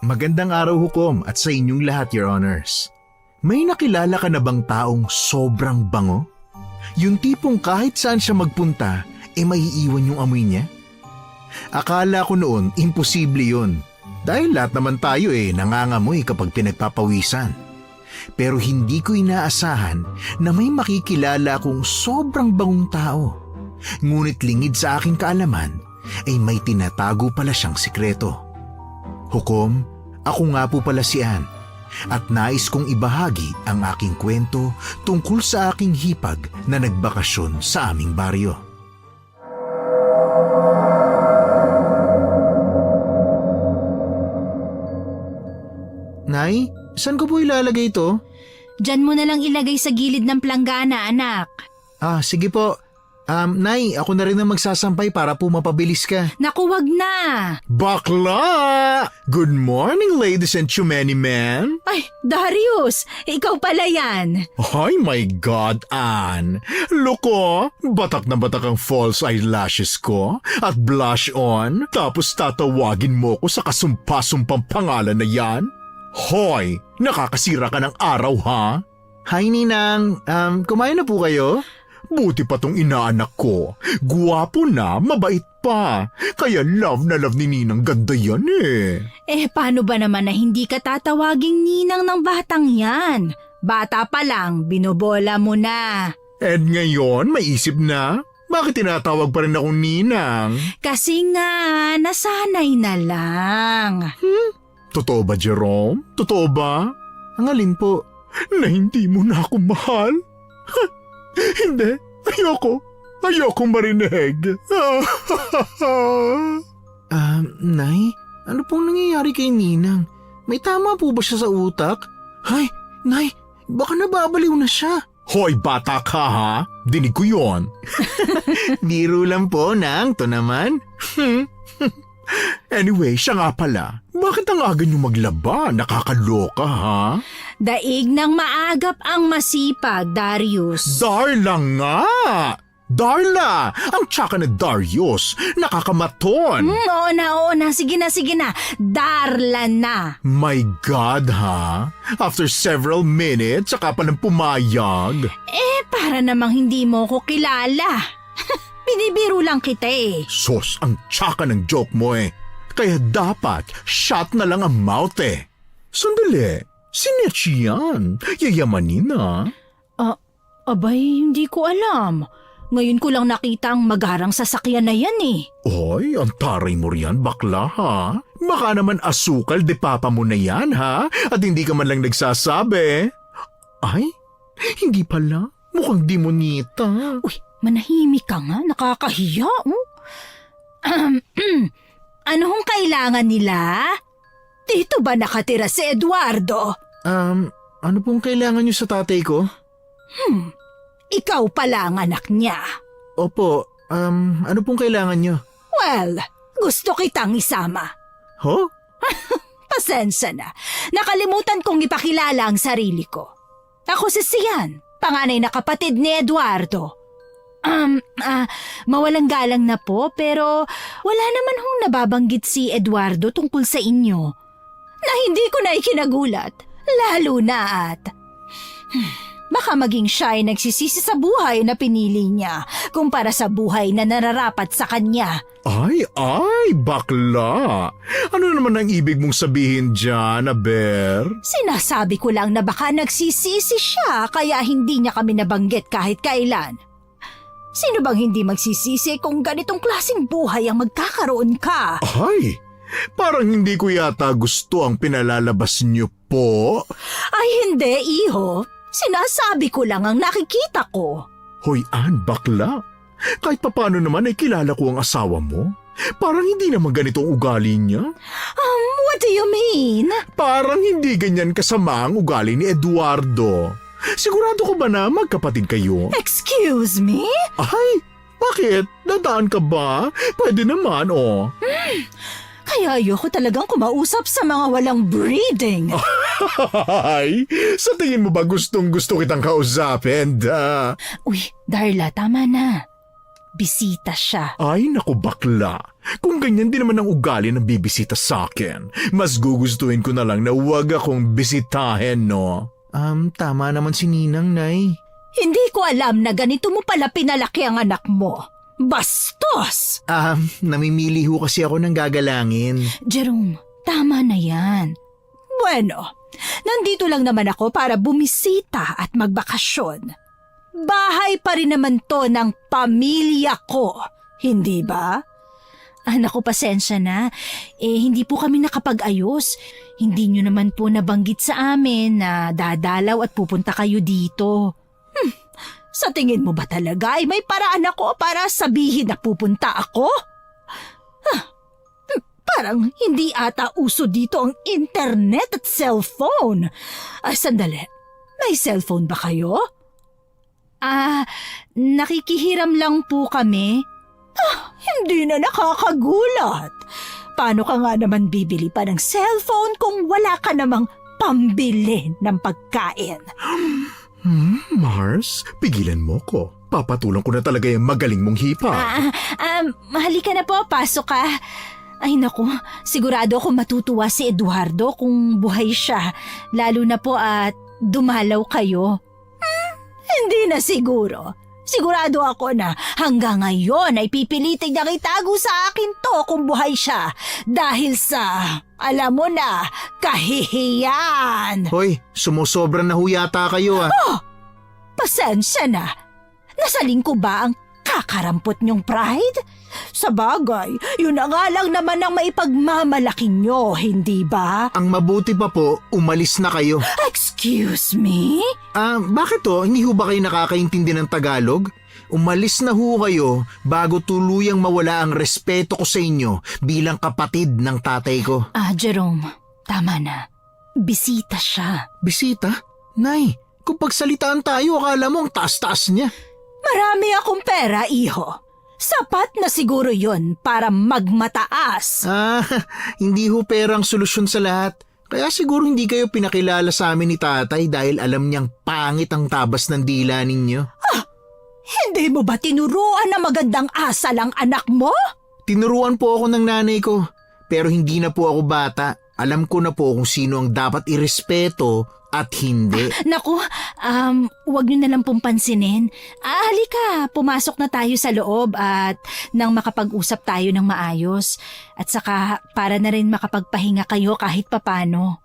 Magandang araw hukom at sa inyong lahat, Your Honors. May nakilala ka na bang taong sobrang bango? Yung tipong kahit saan siya magpunta, maiiwan yung amoy niya? Akala ko noon, imposible yun. Dahil lahat naman tayo nangangamoy kapag pinagpapawisan. Pero hindi ko inaasahan na may makikilala akong sobrang bangong tao. Ngunit lingid sa aking kaalaman ay may tinatago pala siyang sikreto. Hukom, ako nga po pala si Ann at nais kong ibahagi ang aking kwento tungkol sa aking hipag na nagbakasyon sa aming baryo. Nay, saan ko po ilalagay ito? Diyan mo na lang ilagay sa gilid ng planggana, anak. Sige po. Nay, ako na rin ang magsasampay para po mapabilis ka. Naku, wag na. Bakla! Good morning, ladies and chumeni men. Ay, Darius, ikaw pala yan. Ay, my God, Ann. Look batak na batak ang false eyelashes ko at blush on. Tapos tatawagin mo ko sa kasumpa-sumpang pangalan na yan? Hoy, nakakasira ka ng araw, ha? Hi, Ninang. Kumain na po kayo? Buti pa tong inaanak ko. Guwapo na, mabait pa. Kaya love na love ni Ninang, ganda yan Paano ba naman na hindi ka tatawaging ninang ng batang yan? Bata pa lang, binobola mo na. And ngayon, may isip na? Bakit tinatawag pa rin akong Ninang? Kasi nga, nasanay na lang. Totoo ba, Jerome? Totoo ba? Ang alin po? Na hindi mo na ako mahal? Hindi. Ayoko marinig. Nay, ano pong nangyayari kay Ninang? May tama po ba siya sa utak? Hay, Nay, baka nababaliw na siya. Hoy, bata ka ha? Dinig ko yon. Biro lang po, Nang. To naman. Anyway, siya nga pala. Bakit ang aga niyo maglaba? Nakakaloka, ha? Daig ng maagap ang masipag, Darius. Darla nga! Darla! Ang tsaka na Darius. Nakakamaton. Oo na. Sige na. Darla na. My God, ha? After several minutes, saka pa nang pumayag. Para namang hindi mo ko kilala. Binibiro lang kita Sos, ang tsaka ng joke mo Kaya dapat shot na lang ang mouth Sandali, sinetsi yan. Yayamanin na. Abay, hindi ko alam. Ngayon ko lang nakita ang magarang sasakyan na yan Oy, ang taray mo riyan, bakla ha? Baka naman asukal de papa mo na yan ha? At hindi ka man lang nagsasabi. Ay, hindi pala. Mukhang demonita. Uy, manahimik ka nga, nakakahiya. Ano hong kailangan nila? Dito ba nakatira si Eduardo? Ano pong kailangan niyo sa tatay ko? Ikaw pala ang anak niya. Opo, ano pong kailangan niyo? Well, gusto kitang isama. Ho? Pasensya na. Nakalimutan kong ipakilala ang sarili ko. Ako si Sian, panganay na kapatid ni Eduardo. Mawalang galang na po pero wala naman hong nababanggit si Eduardo tungkol sa inyo. Na hindi ko na ikinagulat, lalo na at baka maging siya ay nagsisisi sa buhay na pinili niya kumpara sa buhay na nararapat sa kanya. Ay, bakla! Ano naman ang ibig mong sabihin dyan, Aber? Sinasabi ko lang na baka nagsisisi siya kaya hindi niya kami nabanggit kahit kailan. Sino bang hindi magsisisi kung ganitong klaseng buhay ang magkakaroon ka? Ay, parang hindi ko yata gusto ang pinalalabas niyo po. Ay hindi, iho. Sinasabi ko lang ang nakikita ko. Hoy, Ann, bakla. Kahit papano naman ay kilala ko ang asawa mo. Parang hindi naman ganitong ugali niya. What do you mean? Parang hindi ganyan kasama ang ugali ni Eduardo. Sigurado ko ba na magkapatid kayo? Excuse me? Ay, bakit? Dadaan ka ba? Pwede naman, Kaya ayoko talagang kumausap sa mga walang breeding. Ay, sa tingin mo ba gustong-gusto kitang kausapin? Uy, Darla, tama na. bisita siya. Ay, naku bakla. Kung ganyan din naman ang ugali ng bibisita sa akin, mas gugustuhin ko na lang na huwag akong bisitahin, no? Tama naman si Ninang, Nay. Hindi ko alam na ganito mo pala pinalaki ang anak mo. Bastos! Namimili ho kasi ako ng gagalangin. Jerome, tama na yan. Bueno, nandito lang naman ako para bumisita at magbakasyon. Bahay pa rin naman to ng pamilya ko, hindi ba? Naku, pasensya na. Hindi po kami nakapag-ayos. Hindi nyo naman po nabanggit sa amin na dadalaw at pupunta kayo dito. Sa tingin mo ba talaga ay may paraan ako para sabihin na pupunta ako? Parang hindi ata uso dito ang internet at cellphone. Sandali, may cellphone ba kayo? Nakikihiram lang po kami. Hindi na nakakagulat. Paano ka nga naman bibili pa ng cellphone kung wala ka namang pambili ng pagkain? Mars, pigilan mo ko. Papatulang ko na talaga yung magaling mong hipa. Halika na po, pasok ka. Ay naku, sigurado ako matutuwa si Eduardo kung buhay siya. Lalo na po at dumalaw kayo. Hindi na siguro. Sigurado ako na hanggang ngayon ay pipilitin niyang itago sa akin to kung buhay siya. Dahil sa, alam mo na, kahihiyan. Hoy, sumusobra na ho yata kayo Pasensya na. Nasaling ko ba ang kakarampot niyong pride? Sa bagay, yun na nga lang naman ang maipagmamalaki niyo, hindi ba? Ang mabuti pa po, umalis na kayo. Excuse me? Bakit Hindi ho ba kayo nakakaintindi ng Tagalog? Umalis na ho kayo bago tuluyang mawala ang respeto ko sa inyo bilang kapatid ng tatay ko. Jerome, tama na. Bisita siya. Bisita? Nay, kung pagsalitaan tayo, akala mo ang taas-taas niya. Marami akong pera, iho. Sapat na siguro yun para magmataas. Hindi ho perang solusyon sa lahat. Kaya siguro hindi kayo pinakilala sa amin ni tatay dahil alam niyang pangit ang tabas ng dila ninyo. Hindi mo ba tinuruan na magandang asal ang anak mo? Tinuruan po ako ng nanay ko. Pero hindi na po ako bata. Alam ko na po kung sino ang dapat irespeto at hindi. Naku, wag niyo na lang pong pansinin. Halika, pumasok na tayo sa loob at nang makapag-usap tayo ng maayos. At saka para na rin makapagpahinga kayo kahit papano.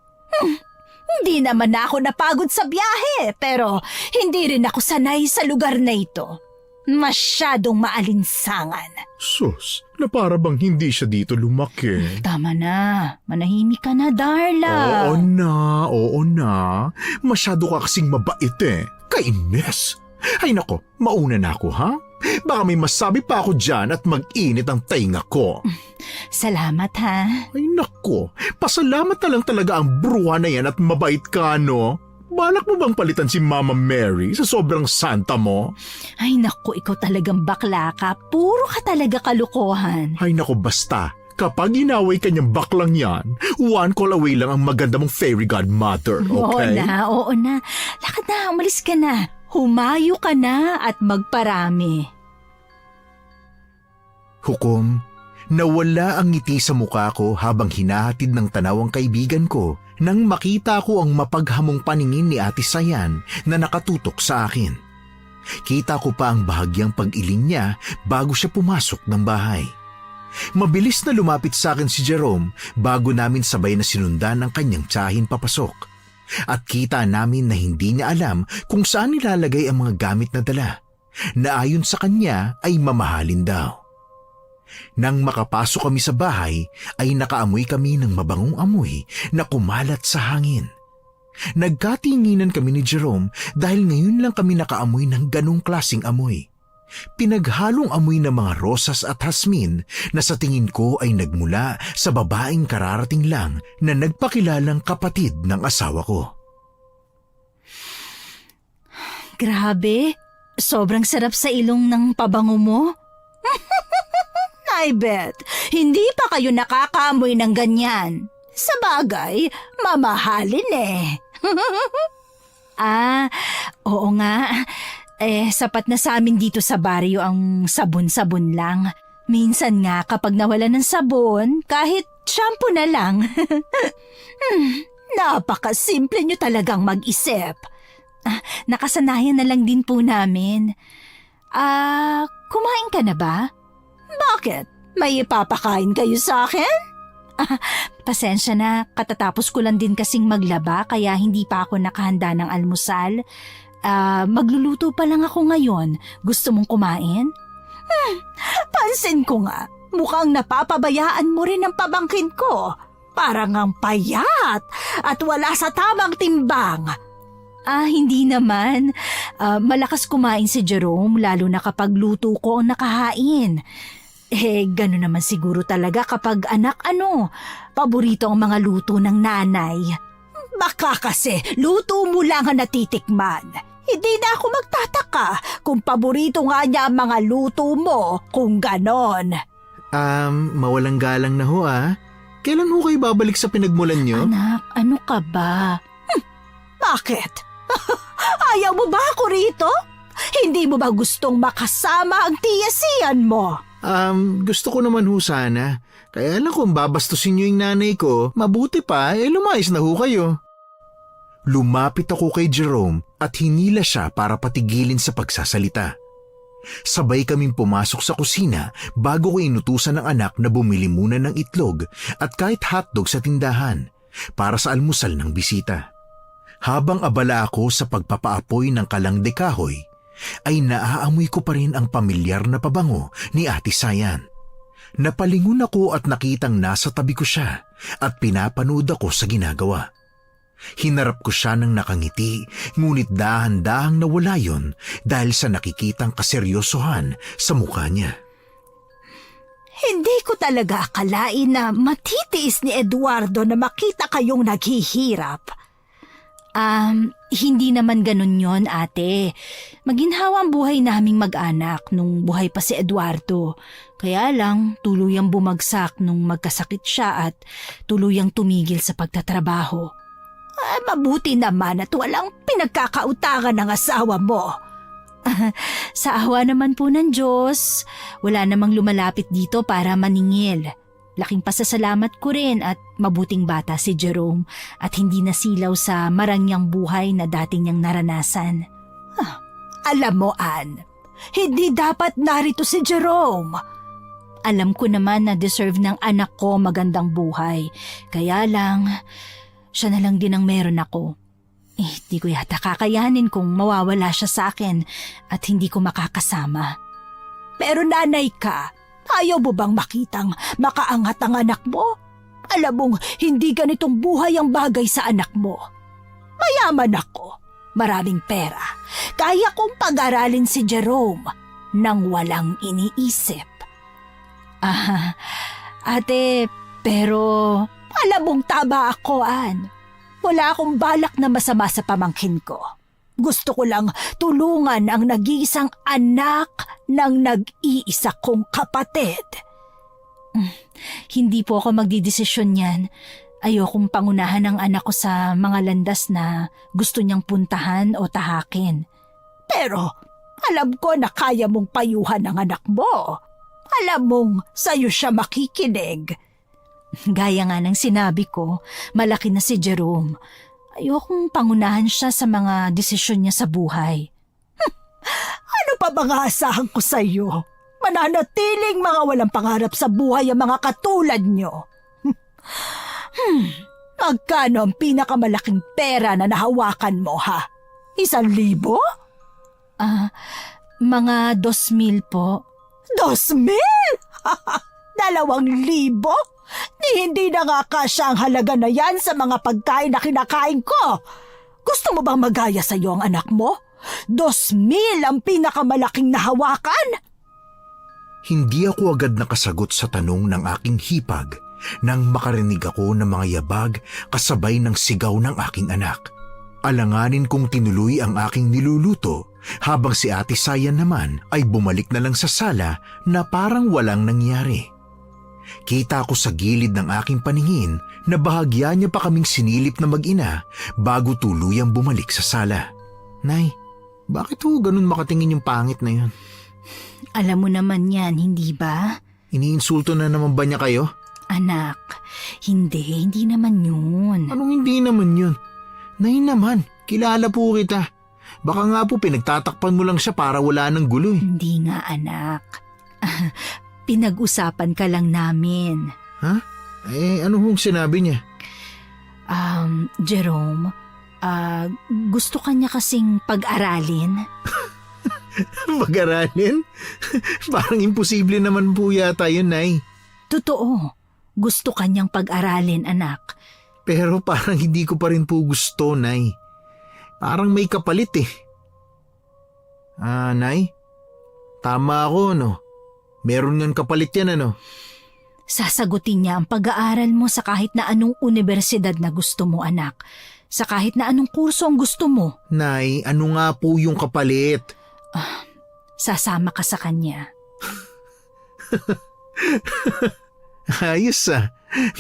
Hindi naman na ako napagod sa biyahe, pero hindi rin ako sanay sa lugar na ito. Masyadong maalinsangan. Sus, na para bang hindi siya dito lumaki. Tama na. Manahimik ka na, Darla. Oo na. Masyado ka kasing mabait Kainis. Ay nako, mauna na ako ha? Baka may masabi pa ako dyan at mag-init ang tainga ko. Salamat ha. Ay nako, pasalamat na lang talaga ang bruha na yan at mabait ka, no? Balak mo bang palitan si Mama Mary sa sobrang santa mo? Ay naku, ikaw talagang bakla ka. Puro ka talaga kalukuhan. Ay nako, basta. Kapag inaway ka niyang baklang yan, one call away lang ang maganda mong fairy godmother, okay? Oo na. Lakad na, umalis ka na. Humayo ka na at magparami. Hukom, nawala ang ngiti sa mukha ko habang hinahatid ng tanaw ang kaibigan ko nang makita ko ang mapaghamong paningin ni Ate Sayan na nakatutok sa akin. Kita ko pa ang bahagyang pag-iling niya bago siya pumasok ng bahay. Mabilis na lumapit sa akin si Jerome bago namin sabay na sinundan ang kanyang tiyahin papasok. At kita namin na hindi niya alam kung saan nilalagay ang mga gamit na dala, na ayon sa kanya ay mamahalin daw. Nang makapasok kami sa bahay ay nakaamoy kami ng mabangong amoy na kumalat sa hangin. Nagkatinginan kami ni Jerome dahil ngayon lang kami nakaamoy ng ganong klaseng amoy. Pinaghalong amoy ng mga rosas at hasmin na sa tingin ko ay nagmula sa babaeng kararating lang na nagpakilalang kapatid ng asawa ko. Grabe, sobrang sarap sa ilong ng pabango mo. I bet, hindi pa kayo nakakaamoy ng ganyan. Sa bagay, mamahalin Oo nga. Sapat na sa amin dito sa baryo ang sabon-sabon lang. Minsan nga kapag nawala ng sabon, kahit shampoo na lang. Napakasimple nyo talagang mag-isip. Nakasanayan na lang din po namin. Kumain ka na ba? Bakit? May ipapakain kayo sa akin? Pasensya na, katatapos ko lang din kasing maglaba kaya hindi pa ako nakahanda ng almusal. Magluluto pa lang ako ngayon. Gusto mong kumain? Pansin ko nga, mukhang napapabayaan mo rin ang pabangkin ko. Parang ang payat at wala sa tamang timbang. Hindi naman. Malakas kumain si Jerome lalo na kapag luto ko ang nakahain. Gano'n naman siguro talaga kapag anak paborito ang mga luto ng nanay. Baka kasi luto mo lang ang natitikman. Hindi na ako magtataka kung paborito nga niya ang mga luto mo kung ganon. Mawalang galang na ho Kailan ho kayo babalik sa pinagmulan nyo? Anak, ano ka ba? Bakit? Ayaw mo ba ako rito? Hindi mo ba gustong makasama ang tiyasiyan mo? Gusto ko naman ho sana. Kaya lang kung babastusin nyo yung nanay ko, mabuti pa, lumayas na ho kayo. Lumapit ako kay Jerome at hinila siya para patigilin sa pagsasalita. Sabay kaming pumasok sa kusina bago ko inutusan ng anak na bumili muna ng itlog at kahit hotdog sa tindahan para sa almusal ng bisita. Habang abala ako sa pagpapaapoy ng kalang de kahoy, ay naaamoy ko pa rin ang pamilyar na pabango ni Ate Sayan. Napalingon ako at nakitang nasa tabi ko siya at pinapanood ako sa ginagawa. Hinarap ko siya ng nakangiti, ngunit dahan-dahang nawala yon dahil sa nakikitang kaseryosohan sa mukha niya. Hindi ko talaga akalain na matitiis ni Eduardo na makita kayong naghihirap. Hindi naman ganun yon, ate. Maginhawa ang buhay naming mag-anak nung buhay pa si Eduardo. Kaya lang, tuluyang bumagsak nung magkasakit siya at tuluyang tumigil sa pagtatrabaho. Mabuti naman at walang pinagkakautangan ng asawa mo. Sa awa naman po ng Diyos, wala namang lumalapit dito para maningil. Laking pasasalamat ko rin at mabuting bata si Jerome at hindi nasilaw sa marangyang buhay na dati niyang naranasan. Alam mo, Ann, hindi dapat narito si Jerome. Alam ko naman na deserve ng anak ko magandang buhay. Kaya lang, siya na lang din ang meron ako. Di ko yata kakayanin kung mawawala siya sa akin at hindi ko makakasama. Pero nanay ka, ayaw mo bang makitang makaangat ang anak mo? Alam mong hindi ganitong buhay ang bagay sa anak mo. Mayaman ako, maraming pera. Kaya kong pag-aralin si Jerome nang walang iniisip. Ate, pero alam mong tama ako, Ann. Wala akong balak na masama sa pamangkin ko. Gusto ko lang tulungan ang nag-iisang anak ng nag-iisa kong kapatid. Hindi po ako magdidesisyon yan. Ayokong pangunahan ang anak ko sa mga landas na gusto niyang puntahan o tahakin. Pero alam ko na kaya mong payuhan ang anak mo. Alam mong sa'yo siya makikinig. Gaya nga ng sinabi ko, malaki na si Jerome. Ayokong pangunahan siya sa mga desisyon niya sa buhay. Ano pa bang aasahan ko sa iyo? Mananatiling mga walang pangarap sa buhay ang mga katulad niyo. Magkano ang pinakamalaking pera na nahawakan mo, ha? 1,000? Mga 2,000 po. 2,000? 2,000? Hindi na nga kasya ang halaga na yan sa mga pagkain na kinakain ko. Gusto mo bang magaya sa iyo ang anak mo? 2,000 ang pinakamalaking nahawakan? Hindi ako agad nakasagot sa tanong ng aking hipag nang makarinig ako ng mga yabag kasabay ng sigaw ng aking anak. Alanganin kong tinuloy ang aking niluluto habang si Ate Sayan naman ay bumalik na lang sa sala na parang walang nangyari. Kita ko sa gilid ng aking paningin na bahagya niya pa kaming sinilip na mag-ina bago tuluyang bumalik sa sala. Nay, Bakit ho ganun makatingin yung pangit na yun? Alam mo naman yan, hindi ba? Iniinsulto na naman ba niya kayo? Anak, hindi naman yun. Anong hindi naman yun? Nay naman, kilala po kita. Baka nga po pinagtatakpan mo lang siya para wala ng gulo eh. Hindi nga, anak. Pinag-usapan ka lang namin. Ha? Ano hong sinabi niya? Jerome, gusto ka niya kasing pag-aralin? Mag-aralin? Parang imposible naman po yata yun, Nay. Totoo. Gusto ka niyang pag-aralin, anak. Pero parang hindi ko pa rin po gusto, Nay. Parang may kapalit eh. Nay? Tama ako, no? Meron ngang kapalit yan, ano? Sasagutin niya ang pag-aaral mo sa kahit na anong universidad na gusto mo, anak. Sa kahit na anong kurso ang gusto mo. Nay, ano nga po yung kapalit? Sasama ka sa kanya. Ayos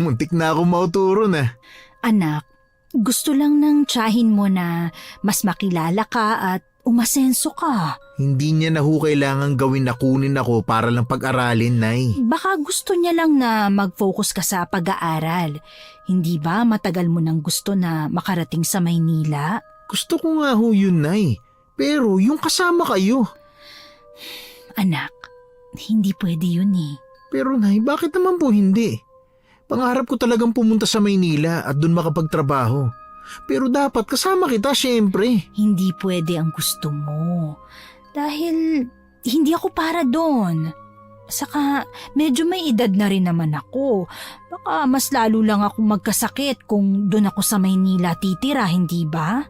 muntik na ako mauturo na. Anak, gusto lang ng tiyahin mo na mas makilala ka at umasenso ka. Hindi niya na ho kailangan gawin na kunin ako para lang pag-aralin, Nay. Baka gusto niya lang na mag-focus ka sa pag-aaral. Hindi ba matagal mo nang gusto na makarating sa Maynila? Gusto ko nga ho yun, Nay. Pero yung kasama kayo. Anak, hindi pwede yun eh. Pero Nay, bakit naman po hindi? Pangarap ko talagang pumunta sa Maynila at doon makapagtrabaho. Pero dapat kasama kita, syempre. Hindi pwede ang gusto mo. Dahil hindi ako para doon. Saka medyo may edad na rin naman ako. Baka mas lalo lang ako magkasakit kung doon ako sa Maynila titira, hindi ba?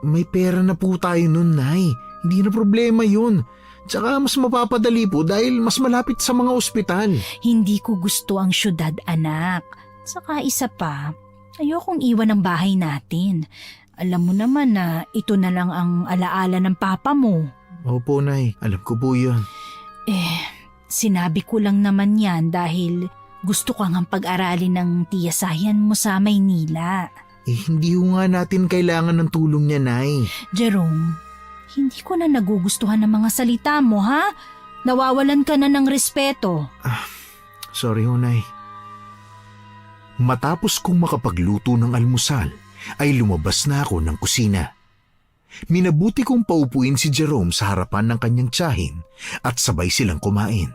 May pera na po tayo nun, Nay. Hindi na problema yun. Tsaka mas mapapadali po dahil mas malapit sa mga ospital. Hindi ko gusto ang syudad, anak. Saka isa pa, ayokong iwan ang bahay natin. Alam mo naman na ito na lang ang alaala ng papa mo. Opo, Nay. Alam ko po yun. Sinabi ko lang naman yan dahil gusto ko ang pag-aralin ng tiyasayan mo sa Maynila. Hindi ho nga natin kailangan ng tulong niya, Nay. Jerome, hindi ko na nagugustuhan ng mga salita mo, ha? Nawawalan ka na ng respeto. Sorry ho, Nay. Matapos kong makapagluto ng almusal, ay lumabas na ako ng kusina. Minabuti kong paupuin si Jerome sa harapan ng kanyang tiyahin at sabay silang kumain.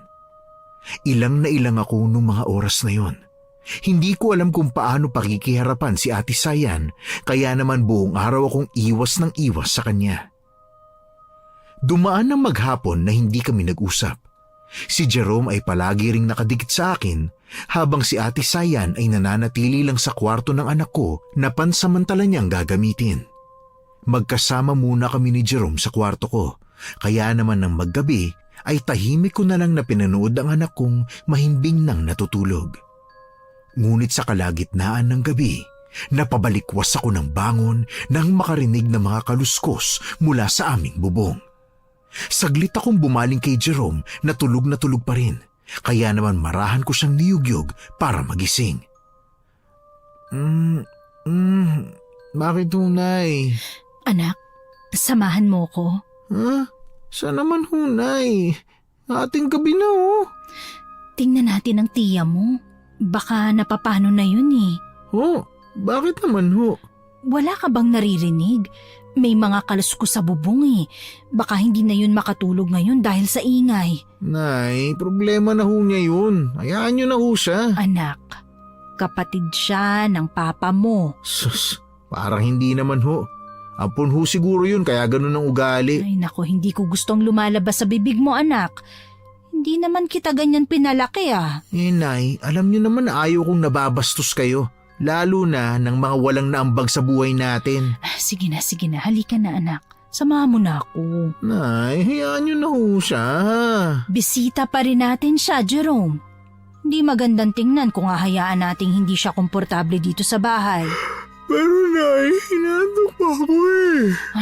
Ilang na ilang ako nung mga oras na yon. Hindi ko alam kung paano pakikiharapan si Ate Sayan, kaya naman buong araw akong iwas ng iwas sa kanya. Dumaan ng maghapon na hindi kami nag-usap. Si Jerome ay palagi ring nakadikit sa akin habang si Ate Sayan ay nananatili lang sa kwarto ng anak ko na pansamantala niyang gagamitin. Magkasama muna kami ni Jerome sa kwarto ko, kaya naman ng maggabi ay tahimik ko na lang na pinanood ang anak kong mahimbing nang natutulog. Ngunit sa kalagitnaan ng gabi, napabalikwas ako ng bangon nang makarinig ng mga kaluskos mula sa aming bubong. Saglit akong bumaling kay Jerome na tulog pa rin, kaya naman marahan ko siyang niyugyog para magising. Bakit Nay? Anak, samahan mo ko. Ha? Saan naman Nay? Ating gabi na Tingnan natin ang tiya mo. Baka napapano na yun eh. Bakit naman Wala ka bang naririnig? May mga kaluskos sa bubong eh. Baka hindi na yun makatulog ngayon dahil sa ingay. Nay, problema na niya yun. Hayaan niyo na siya. Anak, kapatid siya ng papa mo. Sus, parang hindi naman Ampun siguro yun kaya ganun ang ugali. Ay nako, hindi ko gustong lumalabas sa bibig mo, anak. Hindi naman kita ganyan pinalaki ah. Nay, alam niyo naman na ayaw kong nababastos kayo. Lalo na ng mga walang naambag sa buhay natin. Sige na, halika na anak. Samahan mo na ako. Nay, hayaan niyo na siya. Bisita pa rin natin siya, Jerome. Hindi magandang tingnan kung hahayaan nating hindi siya komportable dito sa bahay. Pero Nay, hinantok pa ako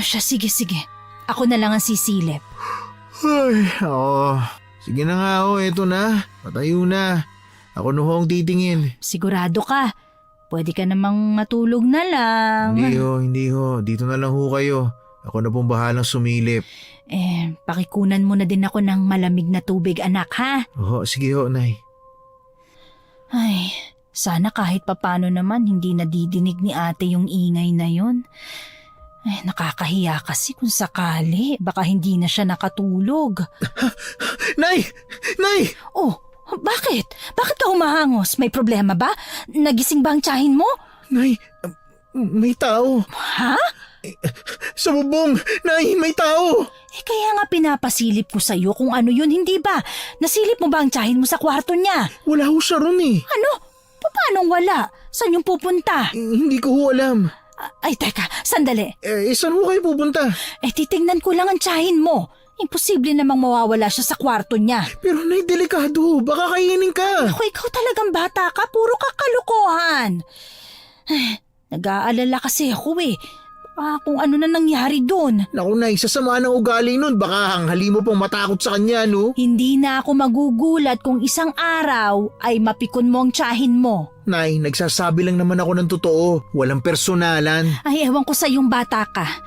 Siya, sige. Ako na lang ang sisilip. Ay, sige na nga eto na. Patayo na. Ako na ang titingin. Sigurado ka. Pwede ka namang matulog na lang. Hindi Dito na lang kayo. Ako na pong bahalang sumilip. Pakikunan mo na din ako ng malamig na tubig, anak, ha? Oo, sige ho, Nay. Ay, sana kahit papano naman hindi nadidinig ni ate yung ingay na yon. Ay, nakakahiya kasi kung sakali. Baka hindi na siya nakatulog. Nay! Nay! Oh, bakit? Bakit ka humahangos? May problema ba? Nagising ba ang tiyahin mo? Nay, may tao. Ha? Sa bubong! Nay, may tao! Kaya nga pinapasilip ko sa'yo kung ano yun, hindi ba? Nasilip mo ba ang tiyahin mo sa kwarto niya? Wala ho siya ron eh. Ano? Paano wala? Saan yung pupunta? Hindi ko ho alam. Ay, teka, sandali. Saan ho kayo pupunta? Titingnan ko lang ang tiyahin mo. Imposible namang mawawala siya sa kwarto niya. Pero Nay, delikado. Baka kainin ka. Ako, ikaw talagang bata ka. Puro kakalukuhan. Nag-aalala kasi ako eh. Kung ano na nangyari doon. Naku Nay, sasama ng ugali nun. Baka hanghali mo pong matakot sa kanya, no? Hindi na ako magugulat kung isang araw ay mapikon mo ang tiyahin mo. Nay, nagsasabi lang naman ako ng totoo. Walang personalan. Ay, ewan ko sa yung bata ka.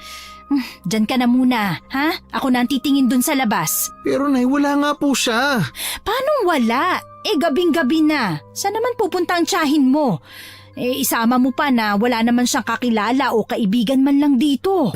Diyan ka na muna, ha? Ako na ang titingin doon sa labas. Pero Nay, wala nga po siya. Paano wala? Gabing-gabi na. Saan naman pupunta ang tiyahin mo? Isama mo pa na wala naman siyang kakilala o kaibigan man lang dito.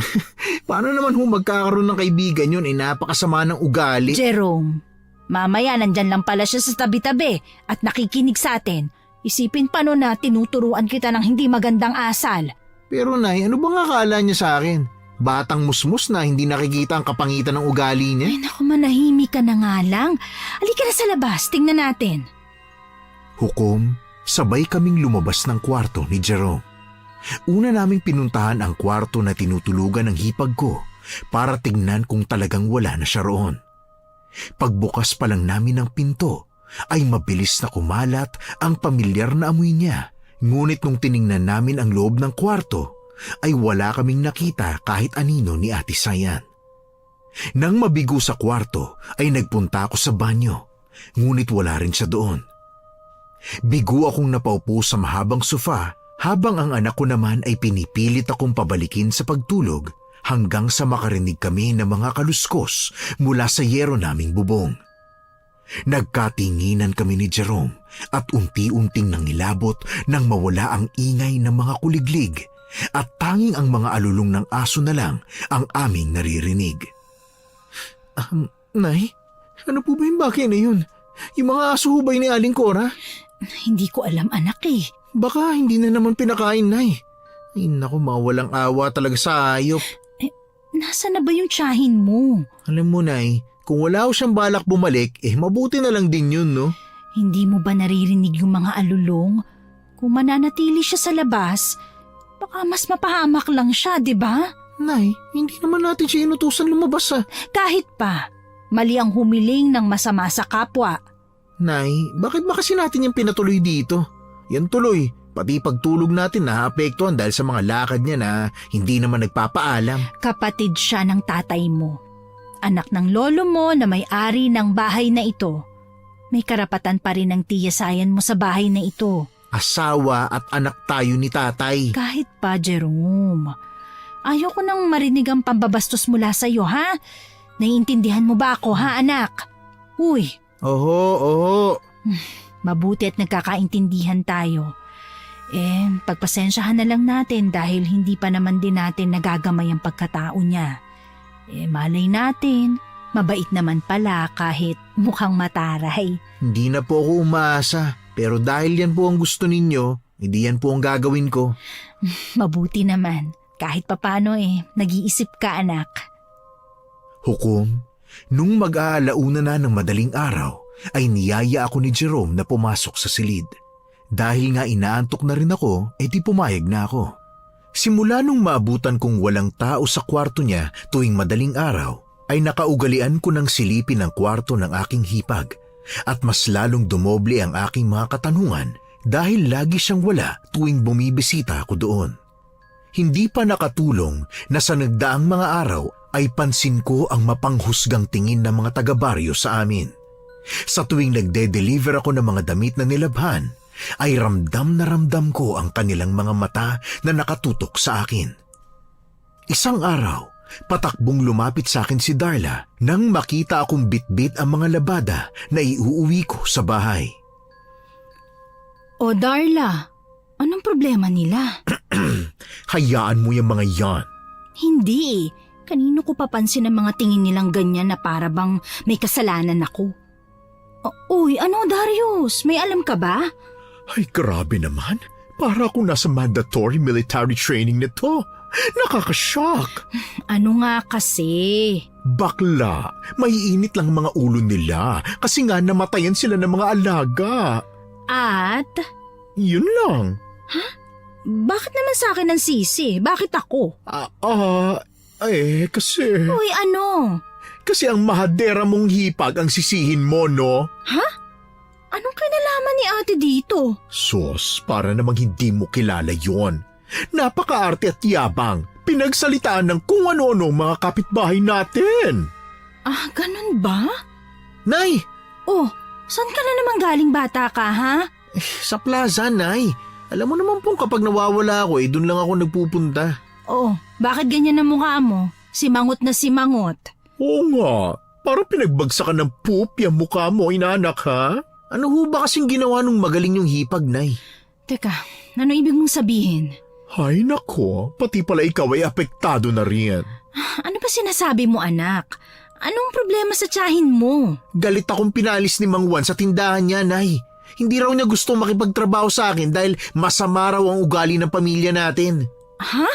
Paano naman ho magkakaroon ng kaibigan yun? Napakasama ng ugali. Jerome, mamaya nandyan lang pala siya sa tabi-tabi at nakikinig sa atin. Isipin pa no na tinuturuan kita ng hindi magandang asal. Pero Nay, ano bang akala niya sa akin? Batang musmus na hindi nakikita ang kapangitan ng ugali niya? Ay naku, manahimik ka na nga lang. Halika na sa labas, tingnan natin. Hukom, sabay kaming lumabas ng kwarto ni Jerome. Una naming pinuntahan ang kwarto na tinutulugan ng hipag ko para tingnan kung talagang wala na siya roon. Pagbukas pa lang namin ng pinto ay mabilis na kumalat ang pamilyar na amoy niya. Ngunit nung tiningnan namin ang loob ng kwarto ay wala kaming nakita kahit anino ni Ate Sayan. Nang mabigo sa kwarto ay nagpunta ako sa banyo, ngunit wala rin siya doon. Bigo akong napaupo sa mahabang sofa habang ang anak ko naman ay pinipilit akong pabalikin sa pagtulog hanggang sa makarinig kami ng mga kaluskos mula sa yero naming bubong. Nagkatinginan kami ni Jerome at unti-unting nangilabot nang mawala ang ingay ng mga kuliglig at tanging ang mga alulong ng aso na lang ang aming naririnig. Nay, ano po ba yung bagay na yun? Yung mga aso hubay ni Aling Cora? Hindi ko alam, anak eh. Baka hindi na naman pinakain, Nay. Ay naku, mawalang awa talaga sa hayop. Nasaan na ba yung tiyahin mo? Alam mo, Nay, kung wala ko siyang balak bumalik, mabuti na lang din yun, no? Hindi mo ba naririnig yung mga alulong? Kung mananatili siya sa labas, baka mas mapahamak lang siya, di ba? Nay, hindi naman natin siya inutusan lumabas, Kahit pa, mali ang humiling ng masama sa kapwa. Nay, bakit ba kasi natin yung pinatuloy dito? Yan tuloy, pati pagtulog natin naapektuhan dahil sa mga lakad niya na hindi naman nagpapaalam. Kapatid siya ng tatay mo. Anak ng lolo mo na may-ari ng bahay na ito. May karapatan pa rin ng tiyasayan mo sa bahay na ito. Asawa at anak tayo ni tatay. Kahit pa, Jerome. Ayoko nang marinig ang pambabastos mula sa'yo, ha? Naiintindihan mo ba ako, ha, anak? Uy. Oho. Mabuti at nagkakaintindihan tayo. Pagpasensyahan na lang natin dahil hindi pa naman din natin nagagamay ang pagkatao niya. Malay natin, mabait naman pala kahit mukhang mataray. Hindi na po ako umaasa, pero dahil yan po ang gusto ninyo, hindi yan po ang gagawin ko. Mabuti naman, kahit papano nag-iisip ka, anak. Hukom, nung mag-aalauna na ng madaling araw, ay niyaya ako ni Jerome na pumasok sa silid. Dahil nga inaantok na rin ako, di pumayag na ako. Simula nung maabutan kong walang tao sa kwarto niya tuwing madaling araw, ay nakaugalian ko ng silipin ang kwarto ng aking hipag at mas lalong dumoble ang aking mga katanungan dahil lagi siyang wala tuwing bumibisita ako doon. Hindi pa nakatulong na sa nagdaang mga araw ay pansin ko ang mapanghusgang tingin ng mga taga-baryo sa amin. Sa tuwing nagde-deliver ako ng mga damit na nilabhan, ay ramdam na ramdam ko ang kanilang mga mata na nakatutok sa akin. Isang araw Patakbong lumapit sa akin si Darla nang makita akong bitbit ang mga labada na iuuwi ko sa bahay. O Darla, anong problema nila? Hayaan mo yung mga yan. Hindi eh. Kanino ko papansin ang mga tingin nilang ganyan na para bang may kasalanan ako? Uy, ano Darius? May alam ka ba? Ay, grabe naman. Para akong nasa mandatory military training nito. Nakakashock. Ano nga kasi? Bakla, maiinit lang mga ulo nila kasi nga namatayan sila ng mga alaga. At? Yun lang. Bakit naman sa akin ang sisi? Bakit ako? Kasi... Uy, ano? Kasi ang mahadera mong hipag ang sisihin mo, no? Anong kinalaman ni ate dito? Sus, para namang hindi mo kilala yon. Napakaarte at yabang. Pinagsalitaan ng kung ano-ano mga kapitbahay natin. Ganun ba? Nay! Oh, saan ka na naman galing bata ka, ha? Sa plaza, Nay. Alam mo naman pong kapag nawawala ako, doon lang ako nagpupunta. Oh, bakit ganyan ang mukha mo? Simangot na simangot. Oo nga, parang pinagbagsakan ng poop yung mukha mo, inanak ha? Ano ho ba kasing ginawa nung magaling yung hipag, Nay? Teka, ano ibig mong sabihin? Ay nako, pati pala ikaw ay apektado na rin. Ano ba sinasabi mo, anak? Anong problema sa tiyahin mo? Galit akong pinalis ni Mang Juan sa tindahan niya, Nay. Hindi raw niya gustong makipagtrabaho sa akin dahil masama raw ang ugali ng pamilya natin. Ha?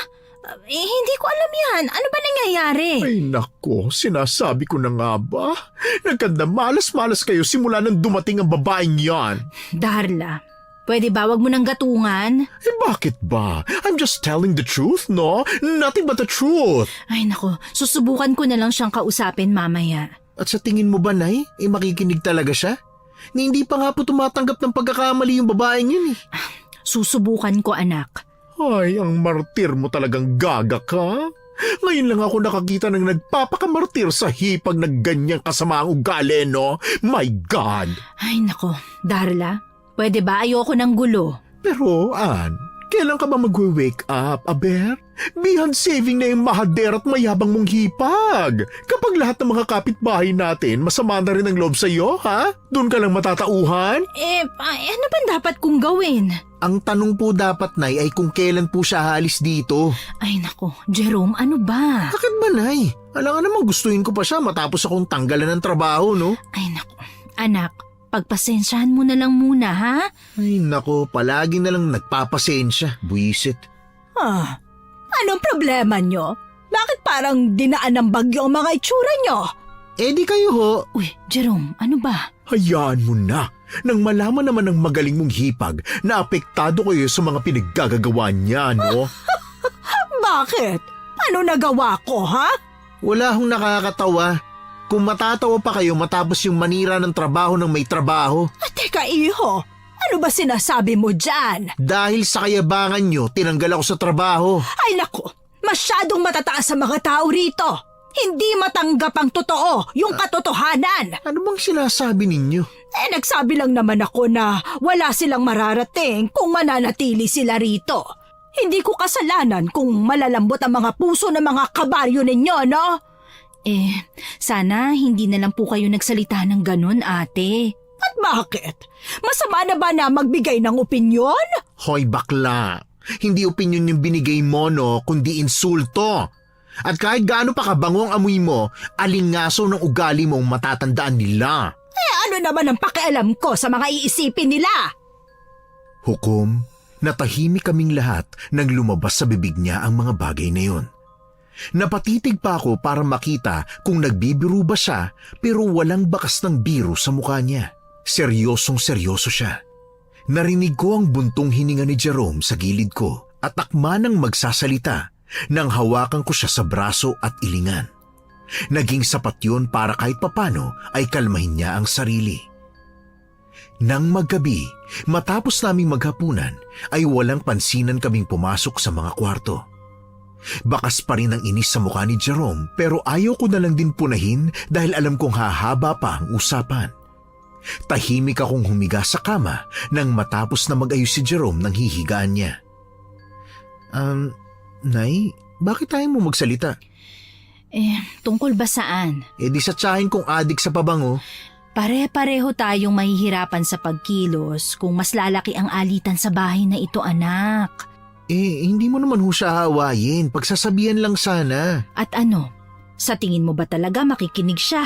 Hindi ko alam yan. Ano ba nangyayari? Ay nako, sinasabi ko na nga ba? Nagkanda malas-malas kayo simula nang dumating ang babaeng yan. Darla, pwede ba wag mo nang gatungan? Bakit ba? I'm just telling the truth, no? Nothing but the truth. Ay nako, susubukan ko na lang siyang kausapin mamaya. At sa tingin mo ba, Nay, makikinig talaga siya? Ni hindi pa nga po tumatanggap ng pagkakamali yung babaeng yun eh. Susubukan ko, anak. Ay, ang martir mo talagang gaga ka. Ngayon lang ako nakakita ng nagpapakamartir sa hipag na ganyang kasama ang ugali, no? My God! Ay nako, Darla, pwede ba ayoko ng gulo? Pero, Ann, kailan ka ba mag-wake up, Aber? Beyond saving na yung mahader at mayabang mong hipag. Kapag lahat ng mga kapitbahay natin, masama na rin ang loob sa'yo, ha? Doon ka lang matatauhan? Ano ba dapat kong gawin? Ang tanong po dapat, Nay, ay kung kailan po siya halis dito. Ay nako, Jerome, ano ba? Bakit ba, Nay? Alam nga naman gustuin ko pa siya matapos akong tanggalan ng trabaho, no? Ay nako, anak, pagpasensyahan mo na lang muna, ha? Ay nako, palagi na lang nagpapasensya. Buisit. Anong problema nyo? Bakit parang dinaan ng bagyo ang mga itsura nyo? Di kayo ho. Uy, Jerome, ano ba? Hayaan mo na. Nang malaman naman ng magaling mong hipag na apektado kayo sa mga pinaggagawa niya, no? Bakit? Ano nagawa ko, ha? Wala hong nakakatawa. Kung matatawa pa kayo matapos yung manira ng trabaho ng may trabaho. Teka, iho. Ano ba sinasabi mo dyan? Dahil sa kayabangan nyo, tinanggal ako sa trabaho. Ay nako, masyadong matataas sa mga tao rito. Hindi matanggap ang totoo, yung katotohanan. Ano bang sinasabi ninyo? Nagsabi lang naman ako na wala silang mararating kung mananatili sila rito. Hindi ko kasalanan kung malalambot ang mga puso ng mga kabaryo ninyo, no? Sana hindi na lang po kayo nagsalita ng ganun, ate. At bakit? Masama na ba na magbigay ng opinyon? Hoy bakla, hindi opinyon yung binigay mo, no, kundi insulto. At kahit gaano pa kabango ang amoy mo, alingaso ng ugali mong matatandaan nila. Ano naman ang pakialam ko sa mga iisipin nila? Hukom, natahimik kaming lahat nang lumabas sa bibig niya ang mga bagay na yun. Napatitig pa ako para makita kung nagbibiro ba siya pero walang bakas ng biro sa mukha niya. Seryosong seryoso siya. Narinig ko ang buntong hininga ni Jerome sa gilid ko at akma nang magsasalita nang hawakan ko siya sa braso at ilingan. Naging sapat yun para kahit papano ay kalmahin niya ang sarili. Nang maggabi, matapos naming maghapunan, ay walang pansinan kaming pumasok sa mga kwarto. Bakas pa rin ang inis sa mukha ni Jerome pero ayaw ko na lang din punahin dahil alam kong hahaba pa ang usapan. Tahimik akong humiga sa kama nang matapos na mag-ayos si Jerome ng hihigaan niya. Nay, bakit tayo mo magsalita? Tungkol ba saan? Di sa tiyahin kong adik sa pabango. Pare-pareho tayong mahihirapan sa pagkilos kung mas lalaki ang alitan sa bahay na ito, anak. Hindi mo naman ho siya hawayin. Pagsasabihan lang sana. At ano, sa tingin mo ba talaga makikinig siya?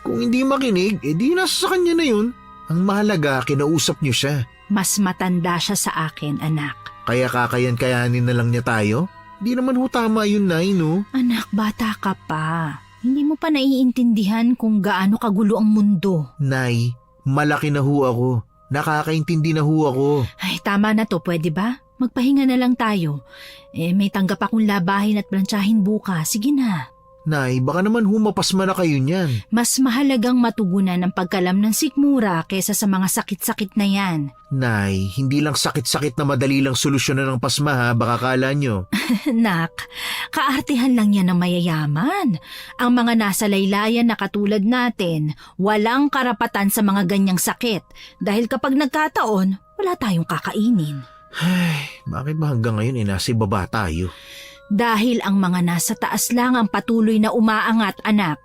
Kung hindi makinig, di nasa sa kanya na yun. Ang mahalaga, kinausap niyo siya. Mas matanda siya sa akin, anak. Kaya kakayan-kayanin na lang niya tayo? Di naman ho tama yun, Nay, no? Anak, bata ka pa. Hindi mo pa naiintindihan kung gaano kagulo ang mundo. Nay, malaki na ho ako. Nakakaintindi na ho ako. Ay, tama na to, pwede ba? Magpahinga na lang tayo. May tanggap akong labahin at plantsahin bukas. Sige na. Nay, baka naman humapasma na kayo niyan. Mas mahalagang matugunan ang pagkalam ng sikmura kesa sa mga sakit-sakit na yan. Nay, hindi lang sakit-sakit na madali lang solusyonan ng pasma ha, baka kala nyo. Nak, kaartihan lang yan ng mayayaman. Ang mga nasa laylayan na katulad natin, walang karapatan sa mga ganyang sakit. Dahil kapag nagkataon, wala tayong kakainin. Ay, bakit ba hanggang ngayon nasa ibaba tayo? Dahil ang mga nasa taas lang ang patuloy na umaangat, anak.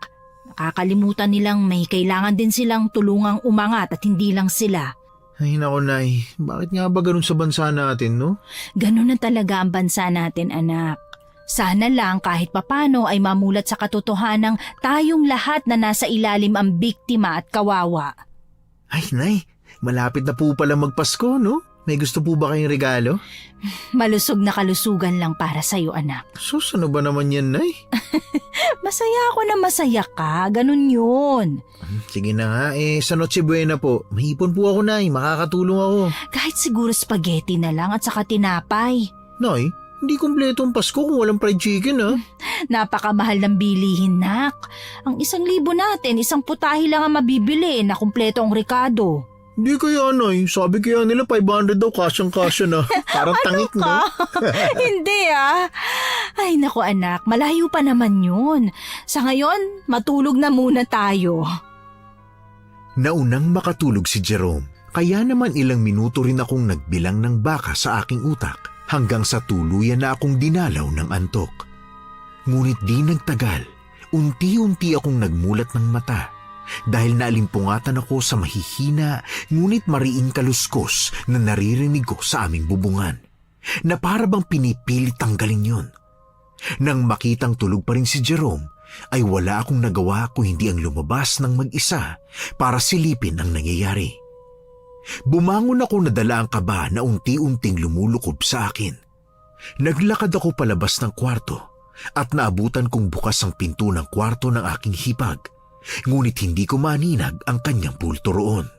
Nakakalimutan nilang may kailangan din silang tulungang umangat at hindi lang sila. Ay nako, Nay, bakit nga ba ganun sa bansa natin, no? Ganun na talaga ang bansa natin, anak. Sana lang kahit papano ay mamulat sa katotohanang tayong lahat na nasa ilalim ang biktima at kawawa. Ay, Nay, malapit na po pala magpasko, no? May gusto po ba kayong regalo? Malusog na kalusugan lang para sa'yo, anak. Sus, ano ba naman yan, Nay? Masaya ako na masaya ka, ganun yun. Sige na nga, sa Noche Buena po. Mahipon po ako, Nay. Makakatulong ako. Kahit siguro spaghetti na lang at saka tinapay. Nay, hindi kumpleto ang Pasko kung walang fried chicken, ha? Napakamahal ng bilihin, nak. Ang 1,000 natin, isang putahe lang ang mabibili na kumpleto ang rekado. Hindi kaya, Nay. Sabi kaya nila 500 daw kasyang-kasya na. Parang tangik, no? Hindi Ay naku anak, malayo pa naman yun. Sa ngayon, matulog na muna tayo. Naunang makatulog si Jerome, kaya naman ilang minuto rin akong nagbilang ng baka sa aking utak hanggang sa tuluyan na akong dinalaw ng antok. Ngunit di nagtagal, unti-unti akong nagmulat ng mata dahil naalimpungatan ako sa mahihina ngunit mariing kaluskos na naririnig ko sa aming bubungan na para bang pinipilit tanggalin yun. Nang makitang tulog pa rin si Jerome, ay wala akong nagawa kung hindi ang lumabas ng mag-isa para silipin ang nangyayari. Bumangon ako na dala ang kaba na unti-unting lumulukob sa akin. Naglakad ako palabas ng kwarto at naabutan kong bukas ang pinto ng kwarto ng aking hipag, ngunit hindi ko maninag ang kanyang pulto roon.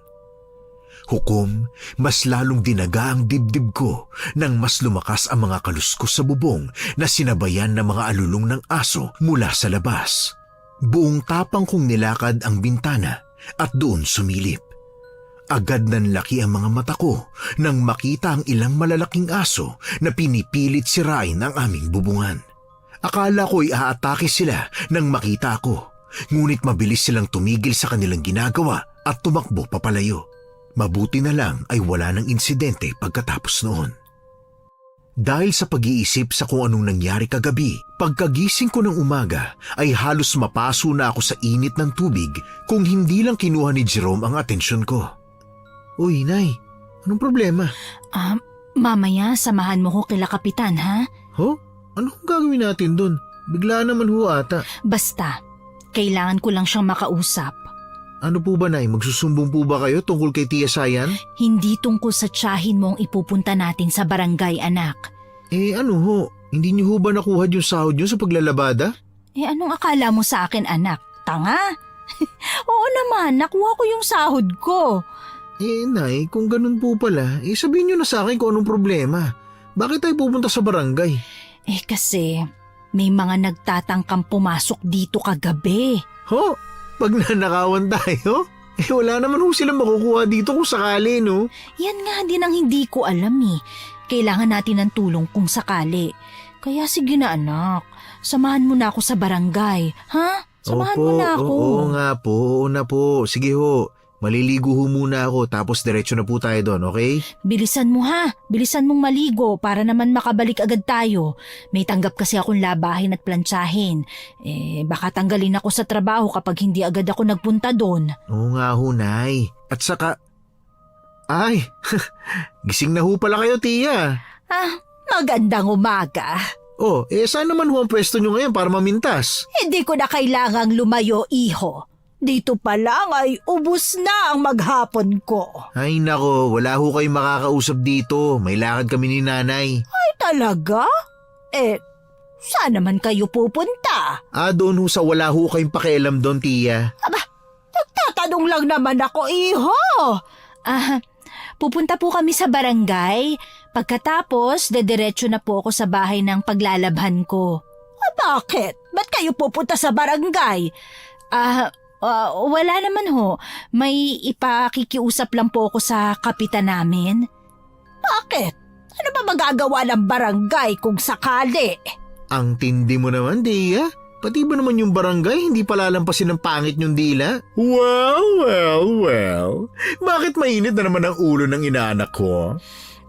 Hukom, mas lalong dinaga ang dibdib ko nang mas lumakas ang mga kaluskos sa bubong na sinabayan ng mga alulong ng aso mula sa labas. Buong tapang kong nilakad ang bintana at doon sumilip. Agad nanlaki ang mga mata ko nang makita ang ilang malalaking aso na pinipilit sirain ang aming bubungan. Akala ko'y aatake sila nang makita ako, ngunit mabilis silang tumigil sa kanilang ginagawa at tumakbo papalayo. Mabuti na lang ay wala ng insidente pagkatapos noon. Dahil sa pag-iisip sa kung anong nangyari kagabi, pagkagising ko ng umaga ay halos mapaso na ako sa init ng tubig kung hindi lang kinuha ni Jerome ang atensyon ko. Uy, Nay, anong problema? Mamaya samahan mo ko kila Kapitan, ha? Ho? Anong gagawin natin dun? Bigla naman ho ata. Basta, kailangan ko lang siyang makausap. Ano po ba, Nay? Magsusumbong po ba kayo tungkol kay Tia Sayan? Hindi tungkol sa tiyahin mo ang ipupunta natin sa barangay, anak. Ano ho? Hindi niyo ho ba nakuha yung sahod niyo sa paglalabada? Anong akala mo sa akin, anak? Tanga? Oo naman, nakuha ko yung sahod ko. Nay, kung ganun po pala, sabihin niyo na sa akin kung anong problema. Bakit tayo pupunta sa barangay? Kasi may mga nagtatangkang pumasok dito kagabi. Ho? Pag nanakawan tayo? Wala naman ho silang makukuha dito kung sakali, no? Yan nga din ang hindi ko alam Kailangan natin ng tulong kung sakali. Kaya sige na anak, samahan mo na ako sa barangay. Ha? Samahan mo na ako. Oo nga po, oo na po. Sige ho, Maliligo ho muna ako tapos diretso na po tayo doon, okay? Bilisan mo ha, bilisan mong maligo para naman makabalik agad tayo. May tanggap kasi akong labahin at plantsahin. Baka tanggalin ako sa trabaho kapag hindi agad ako nagpunta doon. Oo nga ho, Nay. At saka... Ay, gising na ho pala kayo, Tia. Magandang umaga. Oh, saan naman ho ang pwesto nyo ngayon para mamintas? Hindi ko na kailangang lumayo, iho. Dito pa lang ay ubus na ang maghapon ko. Ay nako, wala ho kayong makakausap dito. May lakad kami ni Nanay. Ay talaga? Saan naman kayo pupunta? Doon ho sa wala ho kayong pakialam doon, Tia. Nagtatanong lang naman ako, iho. Pupunta po kami sa barangay. Pagkatapos, dediretso na po ako sa bahay ng paglalabhan ko. Bakit? Ba't kayo pupunta sa barangay? Wala naman ho. May ipakikiusap lang po ako sa kapitan namin. Bakit? Ano ba magagawa ng barangay kung sakali? Ang tindi mo naman, Tia. Pati ba naman yung barangay hindi palalampasin ng pangit yung dila? Well. Bakit mainit na naman ang ulo ng inaanak ko?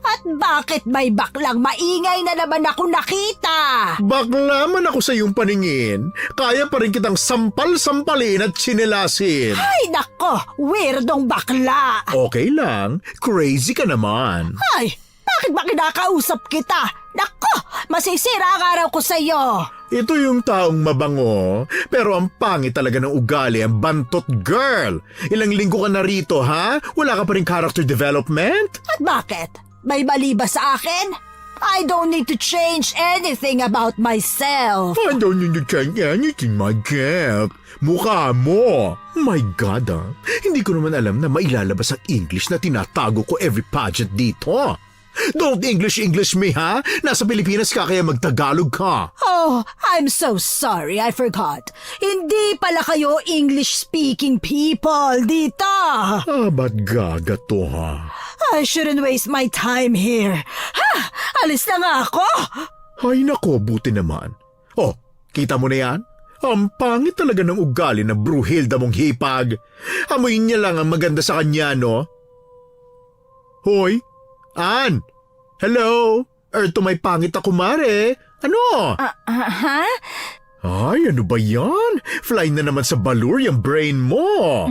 At bakit may baklang maingay na naman ako nakita? Bakla man ako sa iyong paningin. Kaya pa rin kitang sampal-sampalin at sinelasin. Ay nako, weirdong bakla. Okay lang, crazy ka naman. Ay, bakit ba kinakausap kita? Nako, masisira ang araw ko sa iyo. Ito yung taong mabango, pero ang pangit talaga ng ugali, ang bantot girl. Ilang linggo ka na rito, ha? Wala ka pa rin character development? At bakit? May mali ba sa akin? I don't need to change anything about myself. I don't need to change anything, my cat. Mukha mo. My God, hindi ko naman alam na mailalabas ang English na tinatago ko every pageant dito. Don't English me, ha? Nasa Pilipinas ka kaya magtagalog ka. Oh, I'm so sorry, I forgot. Hindi pala kayo English-speaking people dito. Ba't gaga to, ha? I shouldn't waste my time here. Ha! Alis na nga ako! Ay nako, buti naman. Oh, kita mo na yan? Ang pangit talaga ng ugali ng Bruhilda mong hipag. Amoy niya lang ang maganda sa kanya, no? Hoy, Ann! Hello? To may pangit na kumare. Ano? Ha? Ay, ano ba yan? Fly na naman sa balur yung brain mo.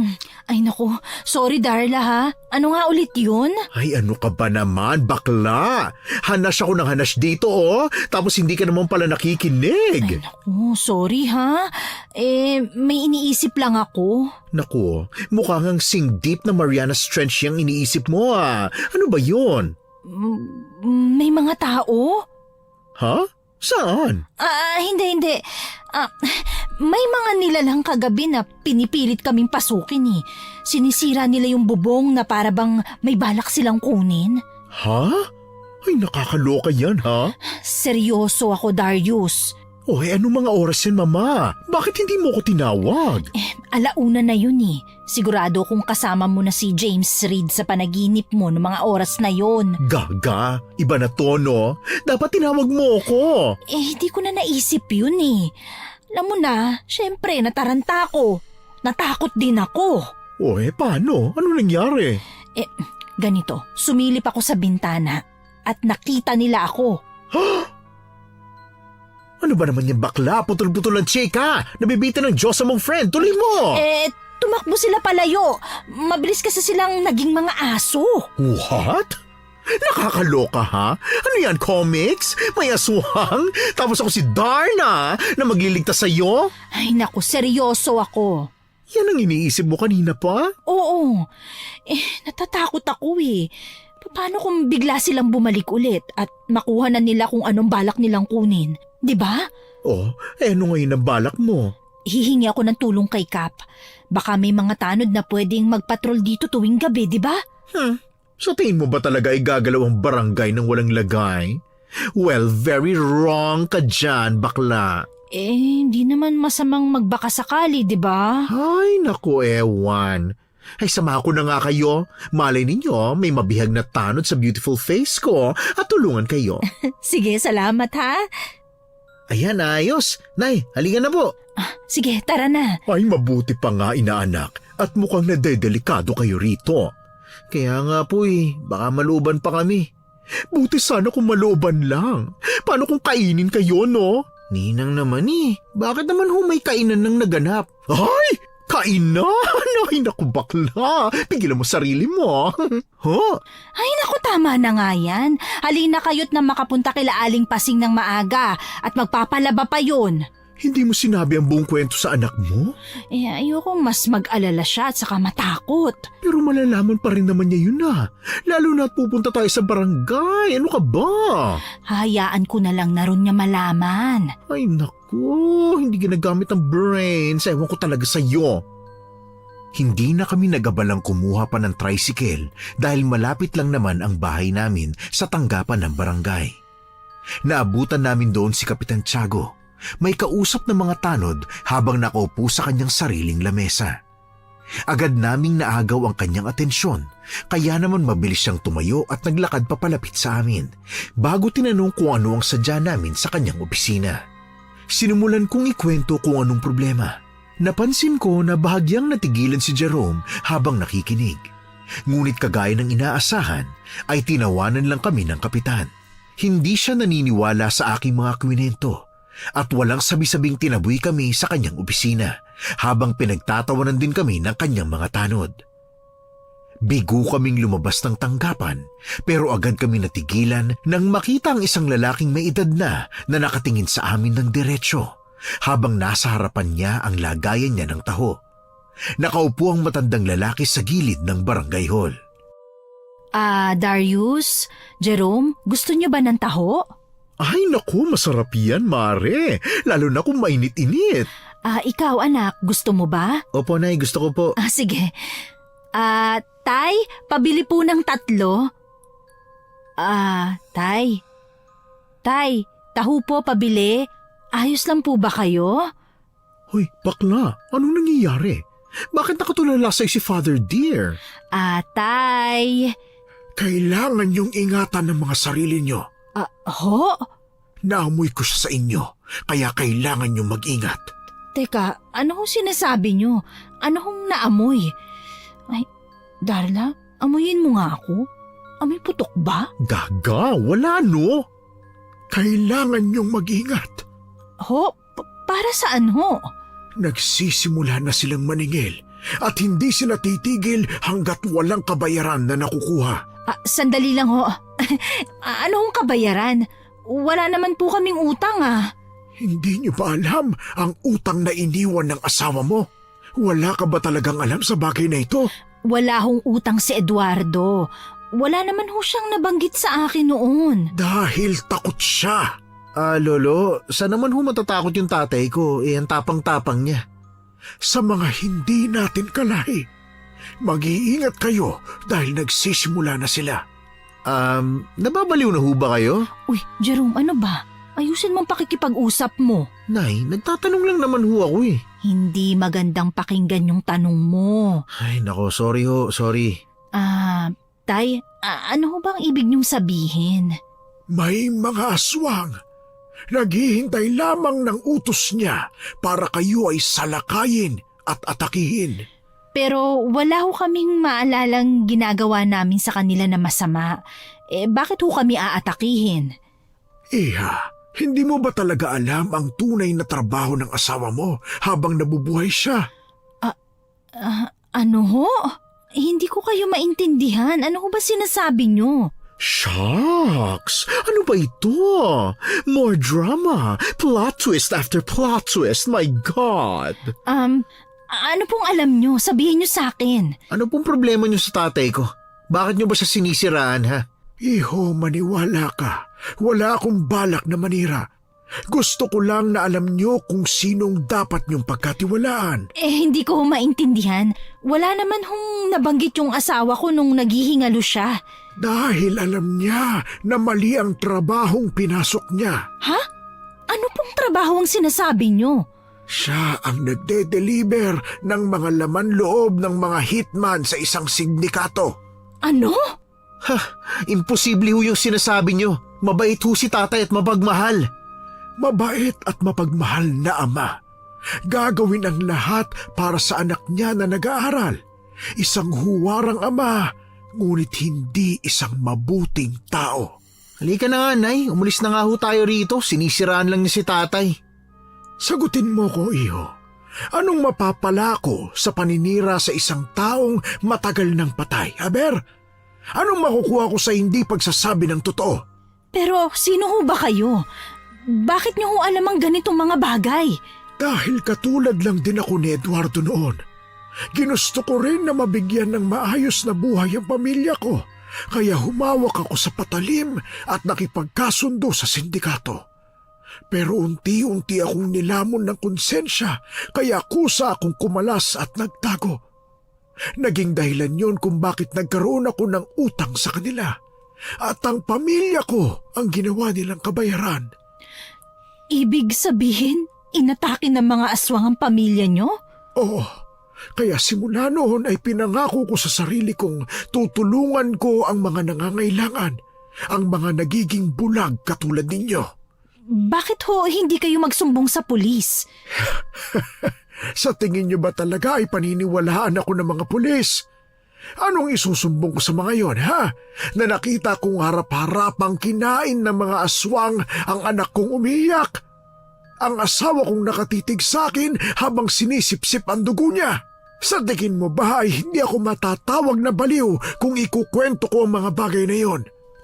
Ay naku, sorry Darla ha. Ano nga ulit yun? Ay, ano ka ba naman, bakla? Hanas ako ng hanas dito, oh. Tapos hindi ka naman pala nakikinig. Ay naku, sorry ha. May iniisip lang ako. Naku, mukha ngang sing-deep na Mariana Trench yung iniisip mo, ah. Ano ba yun? May mga tao? Ha? Saan? Hindi. May mga nilalang kagabi na pinipilit kaming pasukin eh. Sinisira nila yung bubong na para bang may balak silang kunin. Ha? Ay, nakakaloka yan, ha? Seryoso ako, Darius. Oh, ano mga oras yan, Mama? Bakit hindi mo ko tinawag? Alauna na yun eh. Sigurado kung kasama mo na si James Reid sa panaginip mo ng mga oras na yon. Gaga, iba na to, no? Dapat tinawag mo ako. Hindi ko na naisip yun eh. Alam mo na, syempre nataranta ako. Natakot din ako. Oh, paano? Ano nangyari? Ganito, sumilip ako sa bintana at nakita nila ako. Ano ba naman yung bakla? Putol-putol ang chika! Nabibitin ng Diyos mong friend! Tuloy mo! Tumakbo sila palayo. Mabilis kasi silang naging mga aso. What? Nakakaloka, ha? Ano yan, comics? May asuhang? Tapos ako si Darna na magliligtas sa'yo? Ay naku, seryoso ako. Yan ang iniisip mo kanina pa? Oo. Natatakot ako eh. Paano kung bigla silang bumalik ulit at makuha na nila kung anong balak nilang kunin? Diba? Oh, ano ngayon ang balak mo? Hihingi ako ng tulong kay Cap. Baka may mga tanod na pwedeng magpatrol dito tuwing gabi, diba? Sa tingin mo ba talaga ay gagalaw ang barangay ng walang lagay? Well, very wrong ka dyan, bakla. Hindi naman masamang magbaka sakali, diba? Ay, naku, ewan. Ay, sama ko na nga kayo. Malay ninyo, may mabihag na tanod sa beautiful face ko at tulungan kayo. Sige, salamat ha. Ayan, ayos. Nay, halika na po. Sige, tara na. Ay, mabuti pa nga, inaanak. At mukhang nadedelikado kayo rito. Kaya nga po baka malooban pa kami. Buti sana kung malooban lang. Paano kung kainin kayo, no? Ninang naman bakit naman may kainan nang naganap? Ay! Kainan? Ay, naku bakla. Pigilan mo sarili mo. Huh? Ay naku, tama na nga yan. Halina kayo't na makapunta kila Aling Pasing ng maaga at magpapalaba pa yun. Hindi mo sinabi ang buong kwento sa anak mo? Ayokong mas mag-alala siya at saka matakot. Pero malalaman pa rin naman niya yun Lalo na't pupunta tayo sa barangay. Ano ka ba? Hayaan ko na lang na ron niya malaman. Ay naku, hindi ginagamit ang brains. Ewan ko talaga sa'yo. Hindi na kami nagabalang kumuha pa ng tricycle dahil malapit lang naman ang bahay namin sa tanggapan ng barangay. Naabutan namin doon si Kapitan Tiago. May kausap ng mga tanod habang nakaupo sa kanyang sariling lamesa. Agad naming naagaw ang kanyang atensyon, kaya naman mabilis siyang tumayo at naglakad papalapit sa amin, bago tinanong kung ano ang sadya namin sa kanyang opisina. Sinimulan kong ikwento kung anong problema. Napansin ko na bahagyang natigilan si Jerome habang nakikinig. Ngunit kagaya ng inaasahan, ay tinawanan lang kami ng kapitan. Hindi siya naniniwala sa aking mga kwento. At walang sabi-sabing tinaboy kami sa kanyang opisina habang pinagtatawanan din kami ng kanyang mga tanod. Bigo kaming lumabas ng tanggapan pero agad kami natigilan nang makita ang isang lalaking may edad na nakatingin sa amin ng diretsyo habang nasa harapan niya ang lagayan niya ng taho. Nakaupo ang matandang lalaki sa gilid ng barangay hall. Darius, Jerome, gusto niyo ba ng taho? Ay naku, masarap yan, Mare. Lalo na kung mainit-init. Ikaw anak, gusto mo ba? Opo, Nay, gusto ko po. Sige. Tay, pabili po ng 3. Tay. Tay, taho po pabili. Ayos lang po ba kayo? Hoy, bakla, anong nangyayari? Bakit nakatulala sa'yo si Father Dear? Tay. Kailangan niyong ingatan ng mga sarili niyo. Ho? Naamoy ko siya sa inyo, kaya kailangan niyong mag-ingat. Teka, ano hong sinasabi niyo? Ano hong naamoy? Ay, Darla, amuyin mo nga ako. Amoy putok ba? Gaga, wala no. Kailangan niyong mag-ingat. Ho? Para saan ho? Nagsisimula na silang maningil at hindi sila titigil hanggat walang kabayaran na nakukuha. Sandali lang ho. Ano hong kabayaran? Wala naman po kaming utang Hindi niyo ba alam ang utang na iniwan ng asawa mo? Wala ka ba talagang alam sa bagay na ito? Wala hong utang si Eduardo. Wala naman ho siyang nabanggit sa akin noon. Dahil takot siya. Lolo, saan naman ho matatakot yung tatay ko? Ang tapang-tapang niya. Sa mga hindi natin kalahi. Mag-iingat kayo dahil nagsisimula na sila. Nababaliw na ho ba kayo? Uy, Jerome, ano ba? Ayusin mong pakikipag-usap mo. Nay, nagtatanong lang naman ho ako Hindi magandang pakinggan yung tanong mo. Ay, nako, sorry ho, sorry. Tay, ano ho bang ibig niyong sabihin? May mga aswang. Naghihintay lamang ng utos niya para kayo ay salakayin at atakihin. Pero wala ho kaming maalalang ginagawa namin sa kanila na masama. Bakit ho kami aatakihin? Iha, hindi mo ba talaga alam ang tunay na trabaho ng asawa mo habang nabubuhay siya? Ano ho? Hindi ko kayo maintindihan. Ano ho ba sinasabi niyo? Shucks! Ano ba ito? More drama. Plot twist after plot twist. My God! Ano pong alam niyo? Sabihin niyo sa akin. Ano pong problema niyo sa tatay ko? Bakit niyo ba siya sinisiraan, ha? Iho, maniwala ka. Wala akong balak na manira. Gusto ko lang na alam niyo kung sinong dapat niyong pagkatiwalaan. Hindi ko maintindihan. Wala naman hong nabanggit yung asawa ko nung naghihingalo siya. Dahil alam niya na mali ang trabahong pinasok niya. Ha? Ano pong trabaho ang sinasabi niyo? Siya ang nagde-deliver ng mga laman loob ng mga hitman sa isang sindikato. Ano? Imposible ho yung sinasabi niyo. Mabait ho si tatay at mapagmahal. Mabait at mapagmahal na ama. Gagawin ang lahat para sa anak niya na nag-aaral. Isang huwarang ama, ngunit hindi isang mabuting tao. Halika na nga, Nay. Umalis na nga ho tayo rito. Sinisiraan lang niya si tatay. Sagutin mo ko, iho. Anong mapapala ko sa paninira sa isang taong matagal ng patay, aber? Anong makukuha ko sa hindi pagsasabi ng totoo? Pero sino ho ba kayo? Bakit niyo ho alam ang ganitong mga bagay? Dahil katulad lang din ako ni Eduardo noon. Ginusto ko rin na mabigyan ng maayos na buhay ang pamilya ko. Kaya humawak ako sa patalim at nakipagkasundo sa sindikato. Pero unti-unti akong nilamon ng konsensya, kaya kusa akong kumalas at nagtago. Naging dahilan yun kung bakit nagkaroon ako ng utang sa kanila. At ang pamilya ko ang ginawa nilang kabayaran. Ibig sabihin, inatake ng mga aswang ang pamilya niyo? Oo, kaya simula noon ay pinangako ko sa sarili kong tutulungan ko ang mga nangangailangan, ang mga nagiging bulag katulad ninyo. Bakit ho hindi kayo magsumbong sa pulis? Sa tingin niyo ba talaga ay paniniwalaan ako ng mga pulis? Anong isusumbong ko sa mga yon, ha? Na nakita kong harap-harapang kinain ng mga aswang ang anak kong umiiyak. Ang asawa kong nakatitig sa akin habang sinisip-sip ang dugo niya. Sa tingin mo ba ay hindi ako matatawag na baliw kung ikukwento ko ang mga bagay na yon?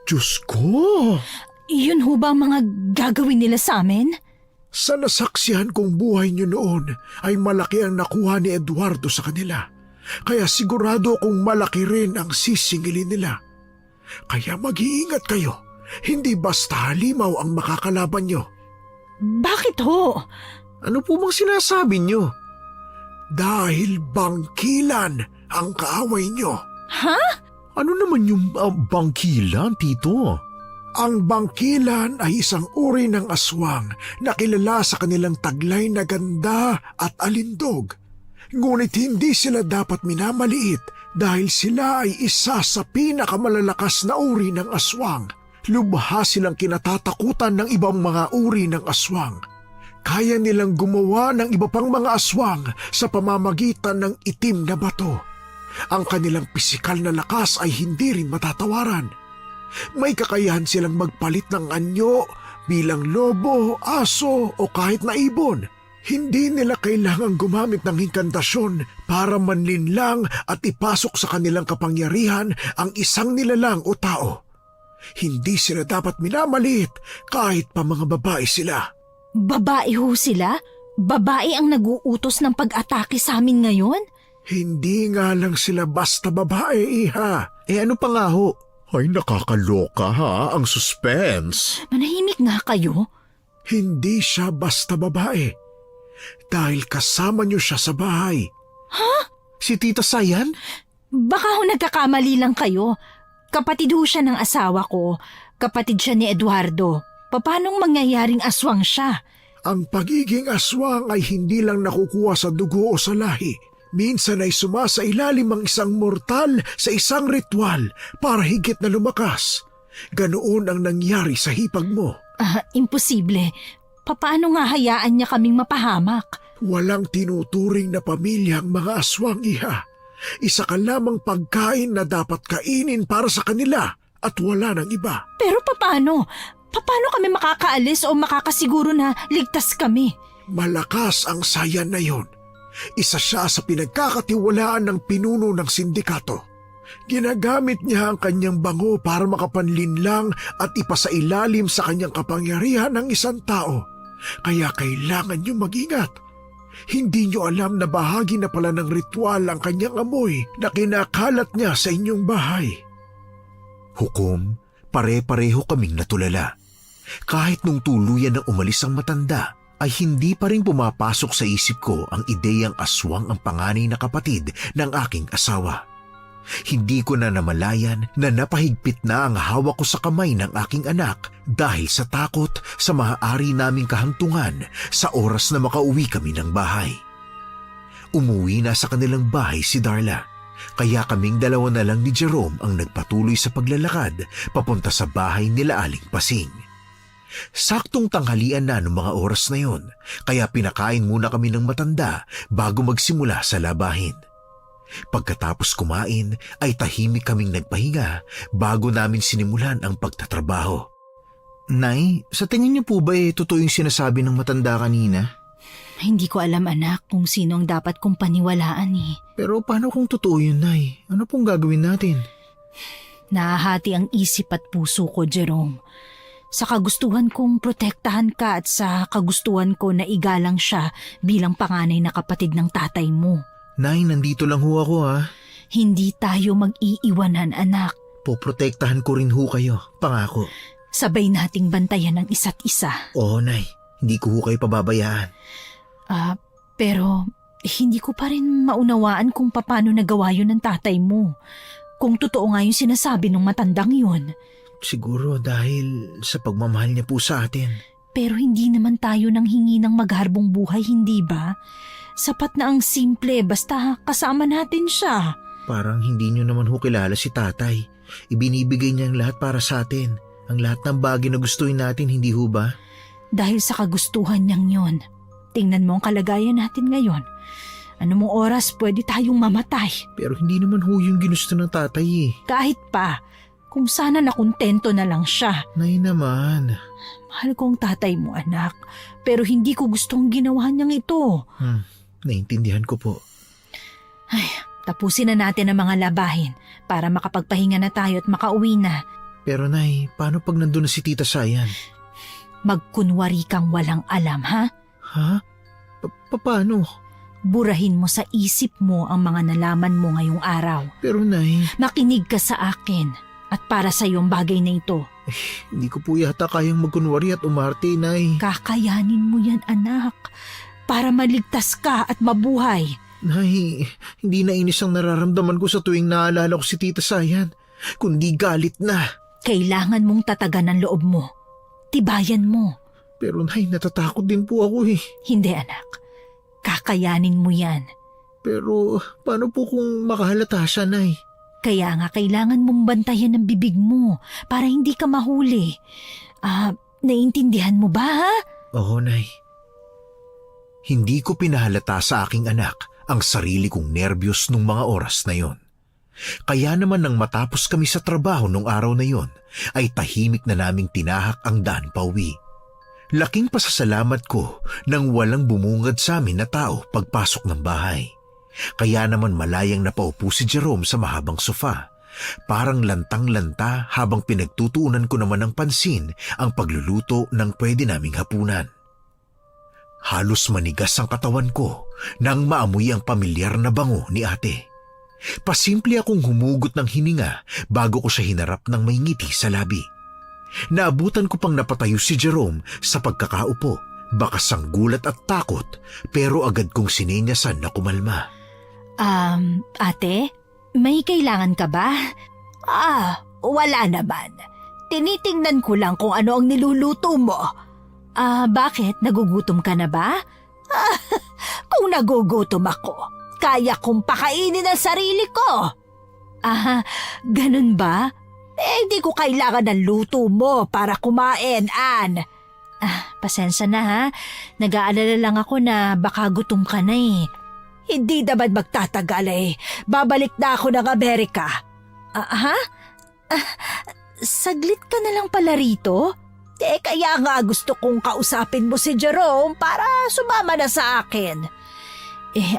Diyos ko! Yun ho ba ang mga gagawin nila sa amin? Sa nasaksihan kong buhay niyo noon ay malaki ang nakuha ni Eduardo sa kanila. Kaya sigurado kong malaki rin ang sisingilin nila. Kaya mag-iingat kayo. Hindi basta halimaw ang makakalaban niyo. Bakit ho? Ano po bang sinasabi niyo? Dahil bangkilan ang kaaway niyo. Ha? Ano naman yung bangkilan, Tito? Ang bangkilan ay isang uri ng aswang na kilala sa kanilang taglay na ganda at alindog. Ngunit hindi sila dapat minamaliit dahil sila ay isa sa pinakamalalakas na uri ng aswang. Lubha silang kinatatakutan ng ibang mga uri ng aswang. Kaya nilang gumawa ng iba pang mga aswang sa pamamagitan ng itim na bato. Ang kanilang pisikal na lakas ay hindi rin matatawaran. May kakayahan silang magpalit ng anyo bilang lobo, aso o kahit na ibon. Hindi nila kailangang gumamit ng inkandasyon para manlinlang at ipasok sa kanilang kapangyarihan ang isang nilalang o tao. Hindi sila dapat minamaliit kahit pa mga babae sila. Babae ho sila? Babae ang nag-uutos ng pag-atake sa amin ngayon? Hindi nga lang sila basta babae, iha. Ano pa nga ho? Ay, nakakaloka ha, ang suspense. Manahimik nga kayo. Hindi siya basta babae. Dahil kasama niyo siya sa bahay. Si Tita Sayan? Baka ho nagkakamali lang kayo. Kapatid ho siya ng asawa ko. Kapatid siya ni Eduardo. Paanong mangyayaring aswang siya? Ang pagiging aswang ay hindi lang nakukuha sa dugo o sa lahi. Minsan ay sumasailalim ang isang mortal sa isang ritual para higit na lumakas. Ganoon ang nangyari sa hipag mo. Imposible. Paano nga hayaan niya kaming mapahamak? Walang tinuturing na pamilya ang mga aswang, iha. Isa ka lamang pagkain na dapat kainin para sa kanila at wala ng iba. Pero paano? Paano kami makakaalis o makakasiguro na ligtas kami? Malakas ang Sayan na yon. Isa siya sa pinagkakatiwalaan ng pinuno ng sindikato. Ginagamit niya ang kanyang bango para makapanlinlang at ipasailalim sa kanyang kapangyarihan ng isang tao. Kaya kailangan niyo mag-ingat. Hindi niyo alam na bahagi na pala ng ritual ang kanyang amoy na kinakalat niya sa inyong bahay. Hukom, pare-pareho kaming natulala. Kahit nung tuluyan na umalis ang matanda, ay hindi pa rin pumapasok sa isip ko ang ideyang aswang ang panganay na kapatid ng aking asawa. Hindi ko na namalayan na napahigpit na ang hawak ko sa kamay ng aking anak dahil sa takot sa maaari naming kahantungan sa oras na makauwi kami ng bahay. Umuwi na sa kanilang bahay si Darla, kaya kaming dalawa na lang ni Jerome ang nagpatuloy sa paglalakad papunta sa bahay nila Aling Pasing. Saktong tanghalian na noong mga oras na yon, kaya pinakain muna kami ng matanda bago magsimula sa labahin. Pagkatapos kumain ay tahimik kaming nagpahinga bago namin sinimulan ang pagtatrabaho. Nay, sa tingin niyo po ba totoo yung sinasabi ng matanda kanina? Hindi ko alam anak kung sino ang dapat kong paniwalaan eh. Pero paano kung totoo yun, Nay? Ano pong gagawin natin? Nahahati ang isip at puso ko, Jerome. Sa kagustuhan kong protektahan ka at sa kagustuhan ko na igalang siya bilang panganay na kapatid ng tatay mo. Nay, nandito lang ho ako ha. Hindi tayo mag-iiwanan, anak. Poprotektahan ko rin ho kayo, pangako. Sabay nating bantayan ang isa't isa. Oo, Nay. Hindi ko ho kayo pababayaan. Pero hindi ko pa rin maunawaan kung paano nagawa yun ng tatay mo. Kung totoo nga yung sinasabi ng matandang yun. Siguro dahil sa pagmamahal niya po sa atin. Pero hindi naman tayo nang hingi ng magharbong buhay, hindi ba? Sapat na ang simple, basta kasama natin siya. Parang hindi niyo naman ho kilala si tatay. Ibinibigay niya ang lahat para sa atin. Ang lahat ng bagay na gustuhin natin, hindi ho ba? Dahil sa kagustuhan niyang yun. Tingnan mo ang kalagayan natin ngayon. Ano mong oras pwede tayong mamatay? Pero hindi naman ho yung ginusto ng tatay eh. Kahit pa, kung sana nakontento na lang siya. Nay naman. Mahal ko ang tatay mo, anak. Pero hindi ko gustong ginawa niyang ito. Naintindihan ko po. Ay, tapusin na natin ang mga labahin para makapagpahinga na tayo at makauwi na. Pero Nay, paano pag nandun na si Tita Sayan? Magkunwari kang walang alam, ha? Ha? Paano? Burahin mo sa isip mo ang mga nalaman mo ngayong araw. Pero Nay... Makinig ka sa akin at para sa iyong bagay na ito. Hindi ko po yata kayang magkunwari at umarte, Nay. Kakayanin mo yan, anak. Para maligtas ka at mabuhay. Nay, hindi na inis ang nararamdaman ko sa tuwing naalala ko si Tita Sayan, kundi galit na. Kailangan mong tatagan ang loob mo. Tibayan mo. Pero Nay, natatakot din po ako eh. Hindi, anak. Kakayanin mo yan. Pero paano po kung makahalata siya, Nay? Kaya nga kailangan mong bantayan ang bibig mo para hindi ka mahuli. Naiintindihan mo ba, ha? Oo, Nay. Hindi ko pinahalata sa aking anak ang sarili kong nerbiyos nung mga oras na yon. Kaya naman nang matapos kami sa trabaho nung araw na yon, ay tahimik na naming tinahak ang daan pauwi. Laking pasasalamat ko nang walang bumungad sa amin na tao pagpasok ng bahay. Kaya naman malayang napaupo si Jerome sa mahabang sofa. Parang lantang-lanta habang pinagtutuunan ko naman ng pansin ang pagluluto ng pwede naming hapunan. Halos manigas ang katawan ko nang maamoy ang pamilyar na bango ni ate. Pasimple akong humugot ng hininga bago ko siya hinarap ng may ngiti sa labi. Naabutan ko pang napatayo si Jerome sa pagkakaupo, bakas ang gulat at takot, pero agad kong sinenyasan na kumalma. Ate, may kailangan ka ba? Wala naman. Tinitingnan ko lang kung ano ang niluluto mo. Bakit? Nagugutom ka na ba? Kung nagugutom ako, kaya kong pakainin ang sarili ko. Ganun ba? Hindi ko kailangan ng luto mo para kumain, Ann. Pasensya na ha. Nag-aalala lang ako na baka gutom ka na eh. Hindi naman magtatagal eh. Babalik na ako ng Amerika. Saglit ka na lang pala rito? Kaya nga gusto kong kausapin mo si Jerome para sumama na sa akin.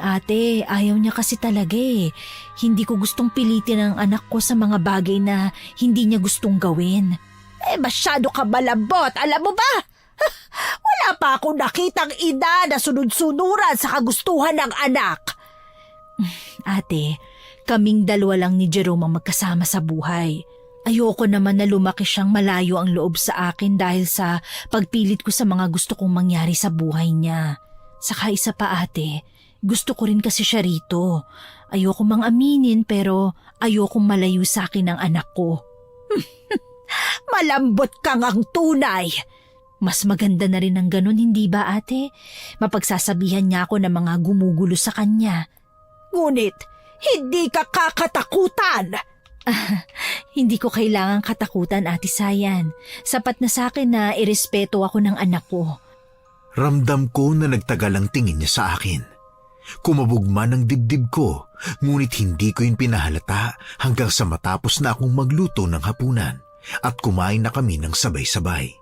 Ate, ayaw niya kasi talaga eh. Hindi ko gustong pilitin ang anak ko sa mga bagay na hindi niya gustong gawin. Masyado ka malambot, alam mo ba? Wala pa akong nakitang ina na sunod-sunuran sa kagustuhan ng anak. Ate, kaming dalawa lang ni Jerome ang magkasama sa buhay. Ayoko naman na lumaki siyang malayo ang loob sa akin dahil sa pagpilit ko sa mga gusto kong mangyari sa buhay niya. Saka isa pa ate, gusto ko rin kasi siya rito. Ayoko mang aminin pero ayokong malayo sa akin ang anak ko. Malambot kang ang tunay. Mas maganda na rin ang ganun, hindi ba ate? Mapagsasabihan niya ako ng mga gumugulo sa kanya. Ngunit, hindi ka kakatakutan. Hindi ko kailangang katakutan, Ate Sayan. Sapat na sa akin na irespeto ako ng anak ko. Ramdam ko na nagtagal ang tingin niya sa akin. Kumabog man ang dibdib ko, ngunit hindi ko yun pinahalata hanggang sa matapos na akong magluto ng hapunan at kumain na kami ng sabay-sabay.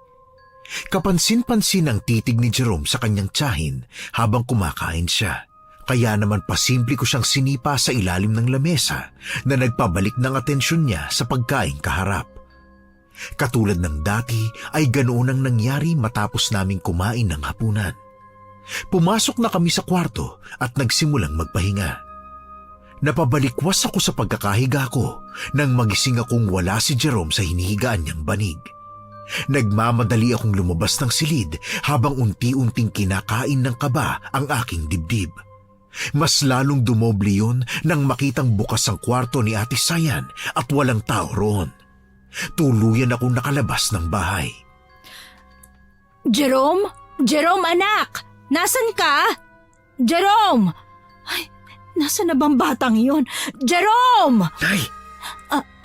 Kapansin-pansin ang titig ni Jerome sa kanyang tiyahin habang kumakain siya. Kaya naman pasimple ko siyang sinipa sa ilalim ng lamesa na nagpabalik ng atensyon niya sa pagkain kaharap. Katulad ng dati ay ganoon ang nangyari matapos naming kumain ng hapunan. Pumasok na kami sa kwarto at nagsimulang magpahinga. Napabalikwas ako sa pagkakahiga ko nang magising akong wala si Jerome sa hinihigaan niyang banig. Nagmamadali akong lumabas ng silid habang unti-unting kinakain ng kaba ang aking dibdib. Mas lalong dumoble yun nang makitang bukas ang kwarto ni Ate Sayan at walang tao roon. Tuluyan akong nakalabas ng bahay. Jerome? Jerome, anak! Nasaan ka? Jerome! Ay, nasan na bang batang yun? Jerome! Nay!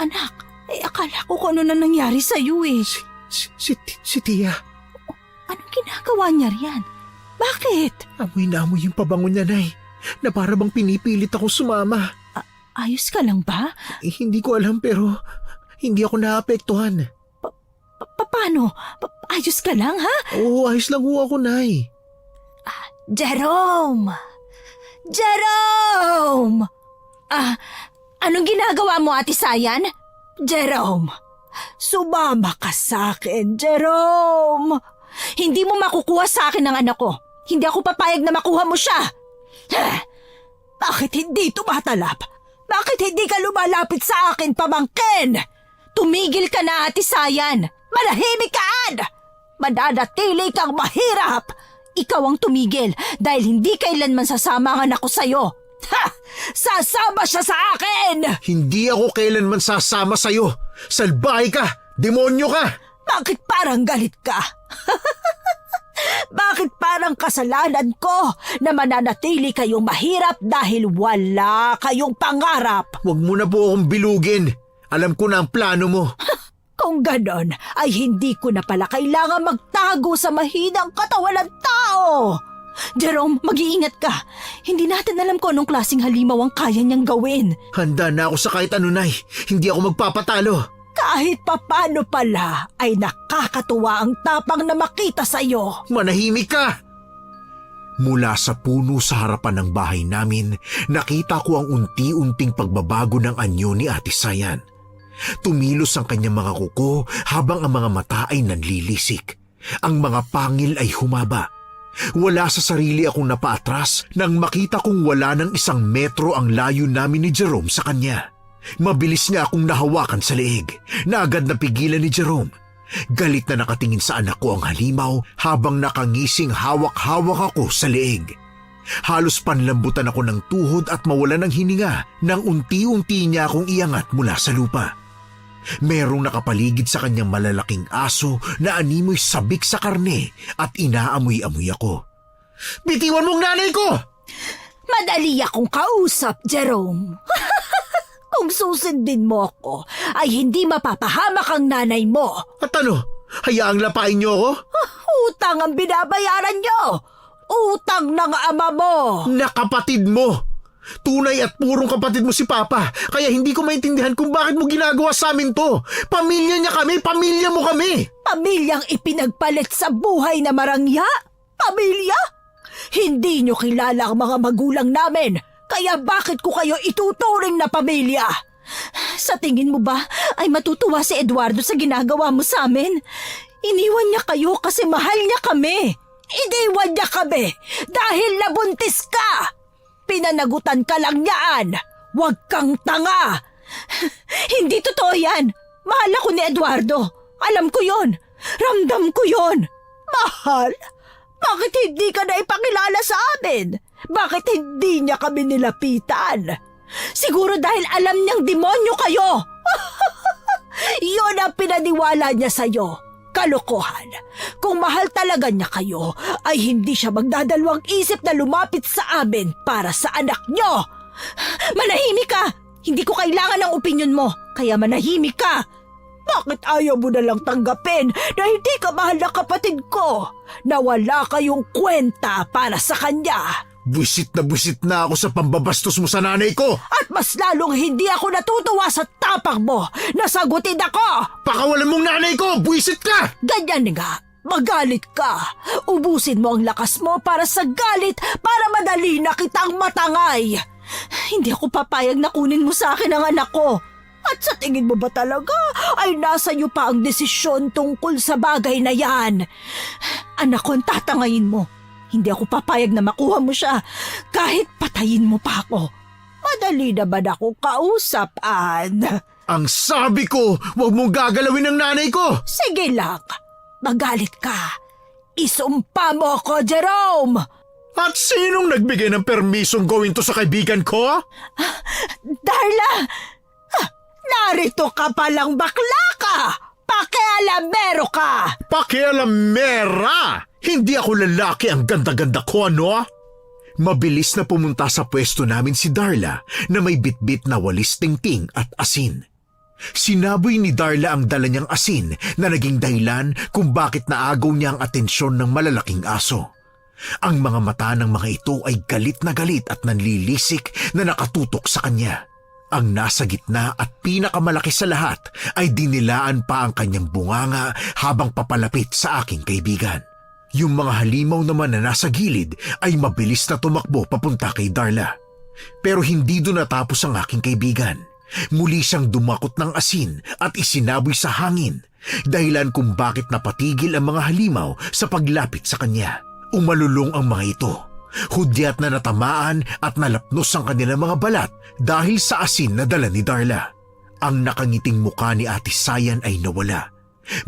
Anak, akala ko kung ano na nangyari sa'yo eh. Si Tia. Anong ginagawa niya riyan? Bakit? Amoy na amoy yung pabango niya, Nay. Na para bang pinipilit ako sumama. Ayos ka lang ba? Hindi ko alam pero hindi ako naapektuhan. Paano? Ayos ka lang, ha? Oo, ayos lang ho ako, Nay. Jerome! Jerome! Anong ginagawa mo, Ate Sayan? Jerome, sumama ka sa akin, Jerome. Hindi mo makukuha sa akin ang anak ko. Hindi ako papayag na makuha mo siya. Bakit hindi tumatalab? Bakit hindi ka lumalapit sa akin, pamangkin? Tumigil ka na, Ate Sayan. Manahimik ka! Mananatili kang mahirap! Ikaw ang tumigil dahil hindi kailanman sasama ang anak ko sa'yo. Ha! Sasama siya sa akin! Hindi ako kailanman sasama sa'yo. Salbahe ka! Demonyo ka! Bakit parang galit ka? Bakit parang kasalanan ko na mananatili kayong mahirap dahil wala kayong pangarap? Huwag mo na po akong bilugin. Alam ko na ang plano mo. Kung ganon, ay hindi ko na pala kailangan magtago sa mahinang katawan ng tao. Jerome, mag-iingat ka. Hindi natin alam kung anong klaseng halimaw ang kaya niyang gawin. Handa na ako sa kahit ano, Nay. Hindi ako magpapatalo. Kahit papano pala ay nakakatuwa ang tapang na makita sa'yo. Manahimik ka! Mula sa puno sa harapan ng bahay namin, nakita ko ang unti-unting pagbabago ng anyo ni Ate Sayan. Tumilos ang kanyang mga kuko habang ang mga mata ay nanlilisik. Ang mga pangil ay humaba. Wala sa sarili akong napaatras nang makita kong wala ng 1 metro ang layo namin ni Jerome sa kanya. Mabilis niya akong nahawakan sa leeg na agad napigilan ni Jerome. Galit na nakatingin sa anak ko ang halimaw habang nakangising hawak-hawak ako sa leeg. Halos panlambutan ako ng tuhod at mawalan ng hininga nang unti-unti niya akong iangat mula sa lupa. Merong nakapaligid sa kanyang malalaking aso na animoy sabik sa karne at inaamoy-amoy ako. Bitiwan mong nanay ko! Madali akong kausap, Jerome. Kung susundin mo ako, ay hindi mapapahamak ang nanay mo. At ano? Hayaang lapain niyo ako? Utang ang binabayaran niyo. Utang ng ama mo. Na kapatid mo! Tunay at purong kapatid mo si Papa, kaya hindi ko maintindihan kung bakit mo ginagawa sa amin to. Pamilya niya kami, pamilya mo kami. Pamilyang ipinagpalit sa buhay na marangya? Pamilya? Hindi niyo kilala ang mga magulang namin, kaya bakit ko kayo ituturing na pamilya? Sa tingin mo ba ay matutuwa si Eduardo sa ginagawa mo sa amin? Iniwan niya kayo kasi mahal niya kami. Iniwan niya kami dahil nabuntis ka. Pinanagutan ka lang niyaan. Huwag kang tanga. Hindi totoo yan. Mahal ako ni Eduardo. Alam ko yon. Ramdam ko yon. Mahal? Bakit hindi ka na ipakilala sa amin? Bakit hindi niya kami nilapitan? Siguro dahil alam niyang demonyo kayo. Iyon ang pinaniwala niya sa'yo. Kalokohan. Kung mahal talaga niya kayo, ay hindi siya magdadalawang isip na lumapit sa amin para sa anak niyo. Manahimik ka! Hindi ko kailangan ng opinyon mo. Kaya manahimik ka! Bakit ayaw mo na lang tanggapin na hindi ka mahal na kapatid ko? Na wala kayong kwenta para sa kanya? Buisit na ako sa pambabastos mo sa nanay ko! At mas lalong hindi ako natutuwa sa tapang mo na sagutin ako! Pakawalan mong nanay ko! Buisit ka! Ganyan nga, magalit ka. Ubusin mo ang lakas mo para sa galit para madali na kitang matangay. Hindi ako papayag na kunin mo sa akin ang anak ko. At sa tingin mo ba talaga ay nasa iyo pa ang desisyon tungkol sa bagay na yan? Anak ko, ang tatangayin mo. Hindi ako papayag na makuha mo siya kahit patayin mo pa ako. Madali naman ako kausap, Ann. Ang sabi ko, huwag mong gagalawin ang nanay ko! Sige lang, magalit ka. Isumpa mo ako, Jerome! At sinong nagbigay ng permisong gawin to sa kaibigan ko? Darla! Narito ka palang bakla ka! Pakialamero ka! Pakialamera! Hindi ako lalaki, ang ganda-ganda ko, ano? Mabilis na pumunta sa pwesto namin si Darla na may bitbit na walis tingting at asin. Sinaboy ni Darla ang dala niyang asin na naging dahilan kung bakit naagaw niya ang atensyon ng malalaking aso. Ang mga mata ng mga ito ay galit at nanlilisik na nakatutok sa kanya. Ang nasa gitna at pinakamalaki sa lahat ay dinilaan pa ang kanyang bunganga habang papalapit sa aking kaibigan. Yung mga halimaw naman na nasa gilid ay mabilis na tumakbo papunta kay Darla. Pero hindi doon natapos ang aking kaibigan. Muli siyang dumakot ng asin at isinaboy sa hangin, dahilan kung bakit napatigil ang mga halimaw sa paglapit sa kanya. Umalulong ang mga ito. Hudyat na natamaan at nalapnos ang kanilang mga balat dahil sa asin na dala ni Darla. Ang nakangiting muka ni Ate Sayan ay nawala.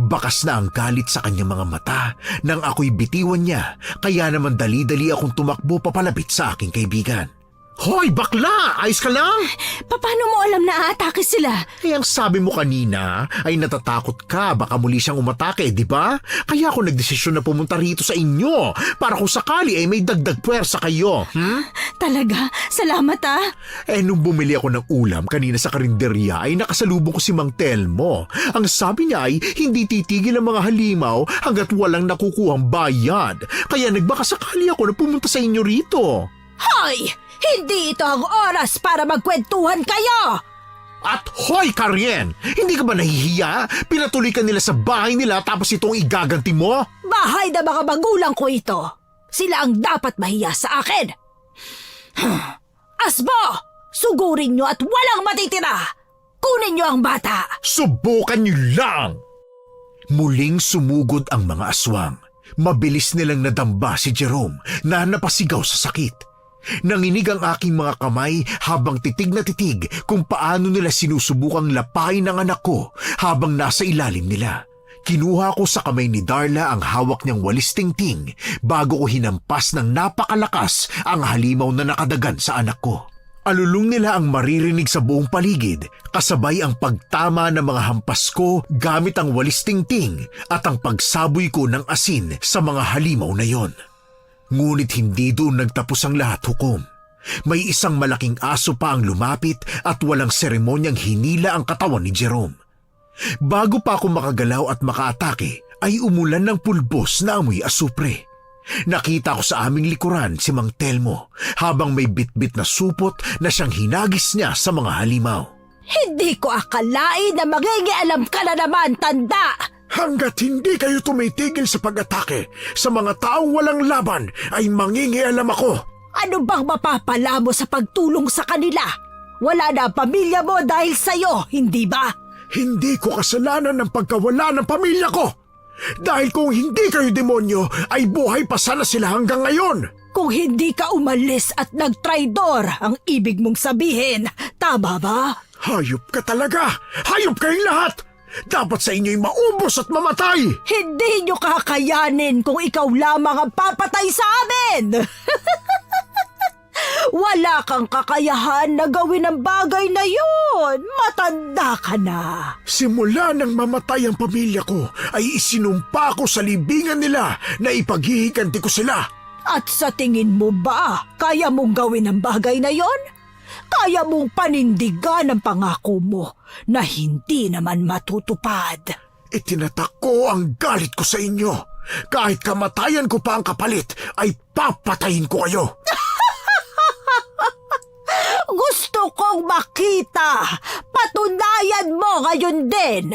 Bakas na ang galit sa kanyang mga mata nang ako'y bitiwan niya, kaya naman dali-dali akong tumakbo papalapit sa aking kaibigan. Hoy, bakla! Ayos ka lang? Paano mo alam na aatake sila? Ang sabi mo kanina ay natatakot ka baka muli siyang umatake, di ba? Kaya ako nagdesisyon na pumunta rito sa inyo para kung sakali ay may dagdag puwersa kayo. Talaga? Salamat ah. Nung bumili ako ng ulam kanina sa karinderya ay nakasalubong ko si Mang Telmo. Ang sabi niya ay hindi titigil ang mga halimaw hanggat walang nakukuhang bayad. Kaya nagbakasakali ako na pumunta sa inyo rito. Hoy! Hindi ito ang oras para magkwentuhan kayo! At hoy, Karien! Hindi ka ba nahihiya? Pinatuloy ka nila sa bahay nila tapos itong igaganti mo? Bahay na mga magulang ko ito. Sila ang dapat mahiya sa akin. Asbo! Sugurin nyo at walang matitira! Kunin nyo ang bata! Subukan niyo lang! Muling sumugod ang mga aswang. Mabilis nilang nadamba si Jerome na napasigaw sa sakit. Nanginig ang aking mga kamay habang titig na titig kung paano nila sinusubukang lapain ang anak ko habang nasa ilalim nila. Kinuha ko sa kamay ni Darla ang hawak niyang walis tingting bago ko hinampas ng napakalakas ang halimaw na nakadagan sa anak ko. Alulong nila ang maririnig sa buong paligid kasabay ang pagtama ng mga hampas ko gamit ang walis tingting at ang pagsaboy ko ng asin sa mga halimaw na yon. Ngunit hindi doon nagtapos ang lahat, hukom. May isang malaking aso pa ang lumapit at walang seremonyang hinila ang katawan ni Jerome. Bago pa ako makagalaw at makaatake, ay umulan ng pulbos na amoy asupre. Nakita ko sa aming likuran si Mang Telmo habang may bitbit na supot na siyang hinagis niya sa mga halimaw. Hindi ko akalain na magigialam ka na naman, tanda! Hanggat hindi kayo tumitigil sa pag-atake sa mga taong walang laban ay mangingialam ako. Ano bang mapapala mo sa pagtulong sa kanila? Wala na ang pamilya mo dahil sa'yo, hindi ba? Hindi ko kasalanan ng pagkawala ng pamilya ko. Dahil kung hindi kayo demonyo ay buhay pa sana sila hanggang ngayon. Kung hindi ka umalis at nagtraidor, ang ibig mong sabihin, tama ba? Hayop ka talaga! Hayop kayong lahat! Dapat sa inyo'y maubos at mamatay! Hindi nyo kakayanin kung ikaw lamang ang papatay sa amin! Wala kang kakayahan na gawin ang bagay na yun! Matanda ka na! Simula nang mamatay ang pamilya ko ay isinumpa ko sa libingan nila na ipaghihiganti ko sila. At sa tingin mo ba, kaya mong gawin ang bagay na yon? kaya mong panindigan ang pangako mo na hindi naman matutupad. Itinatak ko ang galit ko sa inyo. Kahit kamatayan ko pa ang kapalit, ay papatayin ko kayo. Gusto kong makita. Patunayan mo ngayon din.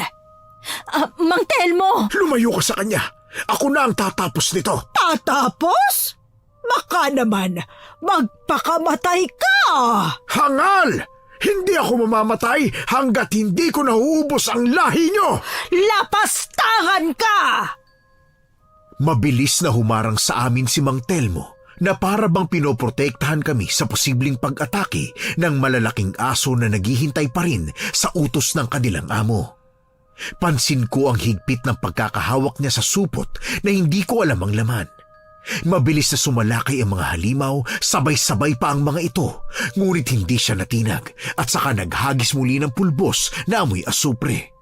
Mang Telmo! Lumayo ka sa kanya. Ako na ang tatapos nito. Tatapos? Baka naman magpakamatay ka. Hangal! Hindi ako mamamatay hanggat hindi ko nauubos ang lahi nyo! Lapastangan ka! Mabilis na humarang sa amin si Mang Telmo na para bang pinoprotektahan kami sa posibleng pag-atake ng malalaking aso na naghihintay pa rin sa utos ng kanilang amo. Pansin ko ang higpit ng pagkakahawak niya sa supot na hindi ko alam ang laman. Mabilis na sumalakay ang mga halimaw, sabay-sabay pa ang mga ito, ngunit hindi siya natinag at saka naghagis muli ng pulbos na amoy asupre.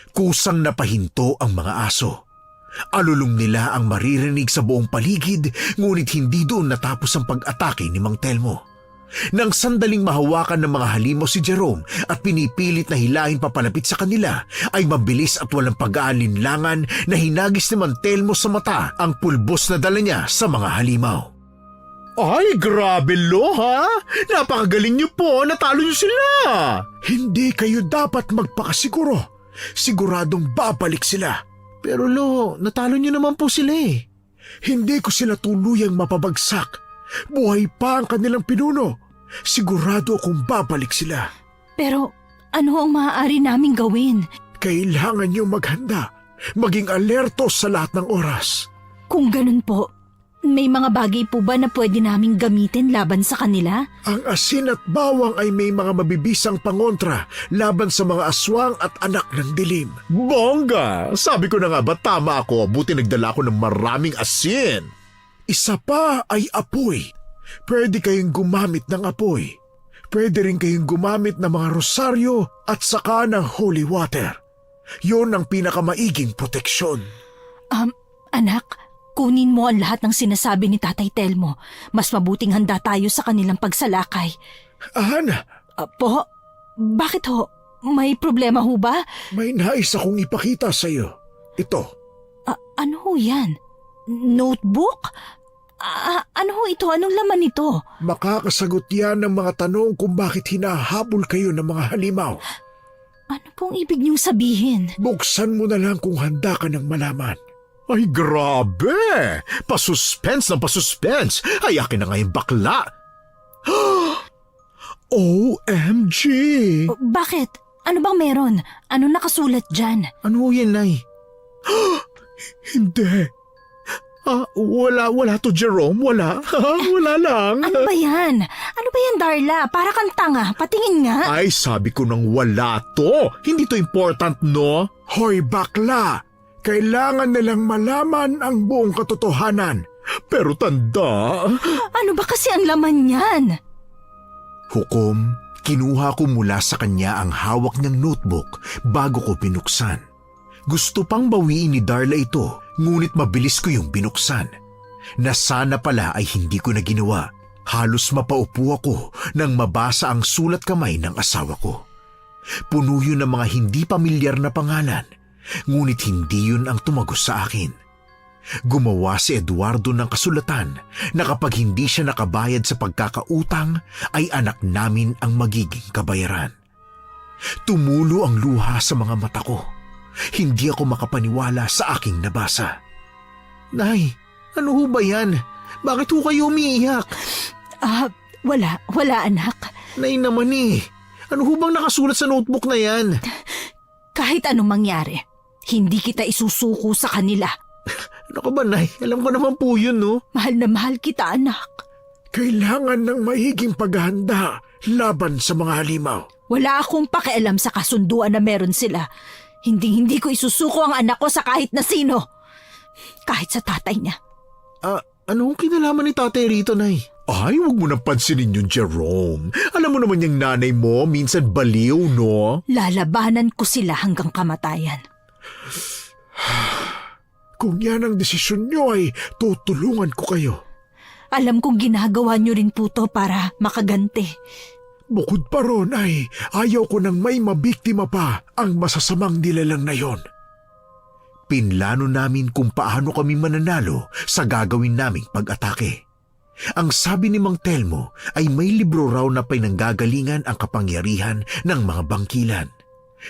Kusang napahinto ang mga aso. Alulong nila ang maririnig sa buong paligid, ngunit hindi doon natapos ang pag-atake ni Mang Telmo. Nang sandaling mahawakan ng mga halimaw si Jerome at pinipilit na hilahin papalapit sa kanila, ay mabilis at walang pag-aalinlangan na hinagis ni Mang Telmo sa mata ang pulbos na dala niya sa mga halimaw. Ay, grabe lo ha! Napakagaling niyo po, natalo niyo sila! Hindi kayo dapat magpakasiguro. Siguradong babalik sila. Pero lo, natalo niyo naman po sila eh. Hindi ko sila tuluyang mapabagsak. Buhay pa ang kanilang pinuno. Sigurado akong babalik sila. Pero ano ang maaari naming gawin? Kailangan niyo maghanda. Maging alerto sa lahat ng oras. Kung ganun po, may mga bagay po ba na pwede naming gamitin laban sa kanila? Ang asin at bawang ay may mga mabibisang pangontra laban sa mga aswang at anak ng dilim. Bongga! Sabi ko na nga ba tama ako, buti nagdala ako ng maraming asin. Isa pa ay apoy. Pwede kayong gumamit ng apoy. Pwede rin kayong gumamit ng mga rosaryo at saka ng holy water. Yun ang pinakamaiging proteksyon. Anak, kunin mo ang lahat ng sinasabi ni Tatay Telmo. Mas mabuting handa tayo sa kanilang pagsalakay. Ana, Po, bakit ho? May problema ho ba? may nais akong ipakita sa iyo. Ito. Ano ho yan? Notebook? Ano ho ito? Anong laman nito? Makakasagot yan ng mga tanong kung bakit hinahabol kayo ng mga halimaw. Ano pong ibig niyong sabihin? Buksan mo na lang kung handa ka ng malaman. Ay, grabe! Pasuspense ng pasuspense! Ay, akin na nga yung bakla! OMG! Bakit? Ano bang meron? Ano nakasulat dyan? Ano yan, Nay? Hindi. Wala to, Jerome. Wala. Wala lang. Ano ba yan? Ano ba yan, Darla? Para kang tanga. Patingin nga. Ay, sabi ko nang wala to. Hindi to important, no? Hoy bakla! Kailangan nilang malaman ang buong katotohanan. Pero tanda. Ano ba kasi ang laman yan? Hukom, kinuha ko mula sa kanya ang hawak niyang notebook bago ko binuksan. Gusto pang bawiin ni Darla ito, ngunit mabilis ko yung binuksan. Na sana pala ay hindi ko na ginawa. Halos mapaupo ako nang mabasa ang sulat kamay ng asawa ko. Puno yun ng mga hindi pamilyar na pangalan, ngunit hindi yun ang tumagos sa akin. Gumawa si Eduardo ng kasulatan na kapag hindi siya nakabayad sa pagkakautang, ay anak namin ang magiging kabayaran. Tumulo ang luha sa mga mata ko. Hindi ako makapaniwala sa aking nabasa. Nay, ano ho ba yan? Bakit ho kayo umiiyak? Wala anak. Nay naman eh. Ano ho bang nakasulat sa notebook na yan? Kahit anong mangyari, hindi kita isusuko sa kanila. Ano ka ba, Nay? Alam ko naman po yun, no? Mahal na mahal kita, anak. Kailangan ng mahiging paghahanda laban sa mga halimaw. Wala akong pakialam sa kasunduan na meron sila. Hindi ko isusuko ang anak ko sa kahit na sino. Kahit sa tatay niya. Anong kinalaman ni tatay rito, Nay? Ay, huwag mo nang pansinin yung Jerome. Alam mo naman yung nanay mo, minsan baliw, no? Lalabanan ko sila hanggang kamatayan. Kung yan ang desisyon nyo ay tutulungan ko kayo. Alam kong ginagawa niyo rin po to para makaganti. Bukod pa ron ay ayaw ko nang may mabiktima pa ang masasamang nilalang na yon. Pinlano namin kung paano kami mananalo sa gagawin naming pag-atake. Ang sabi ni Mang Telmo ay may libro raw na pinanggagalingan ang kapangyarihan ng mga bangkilan.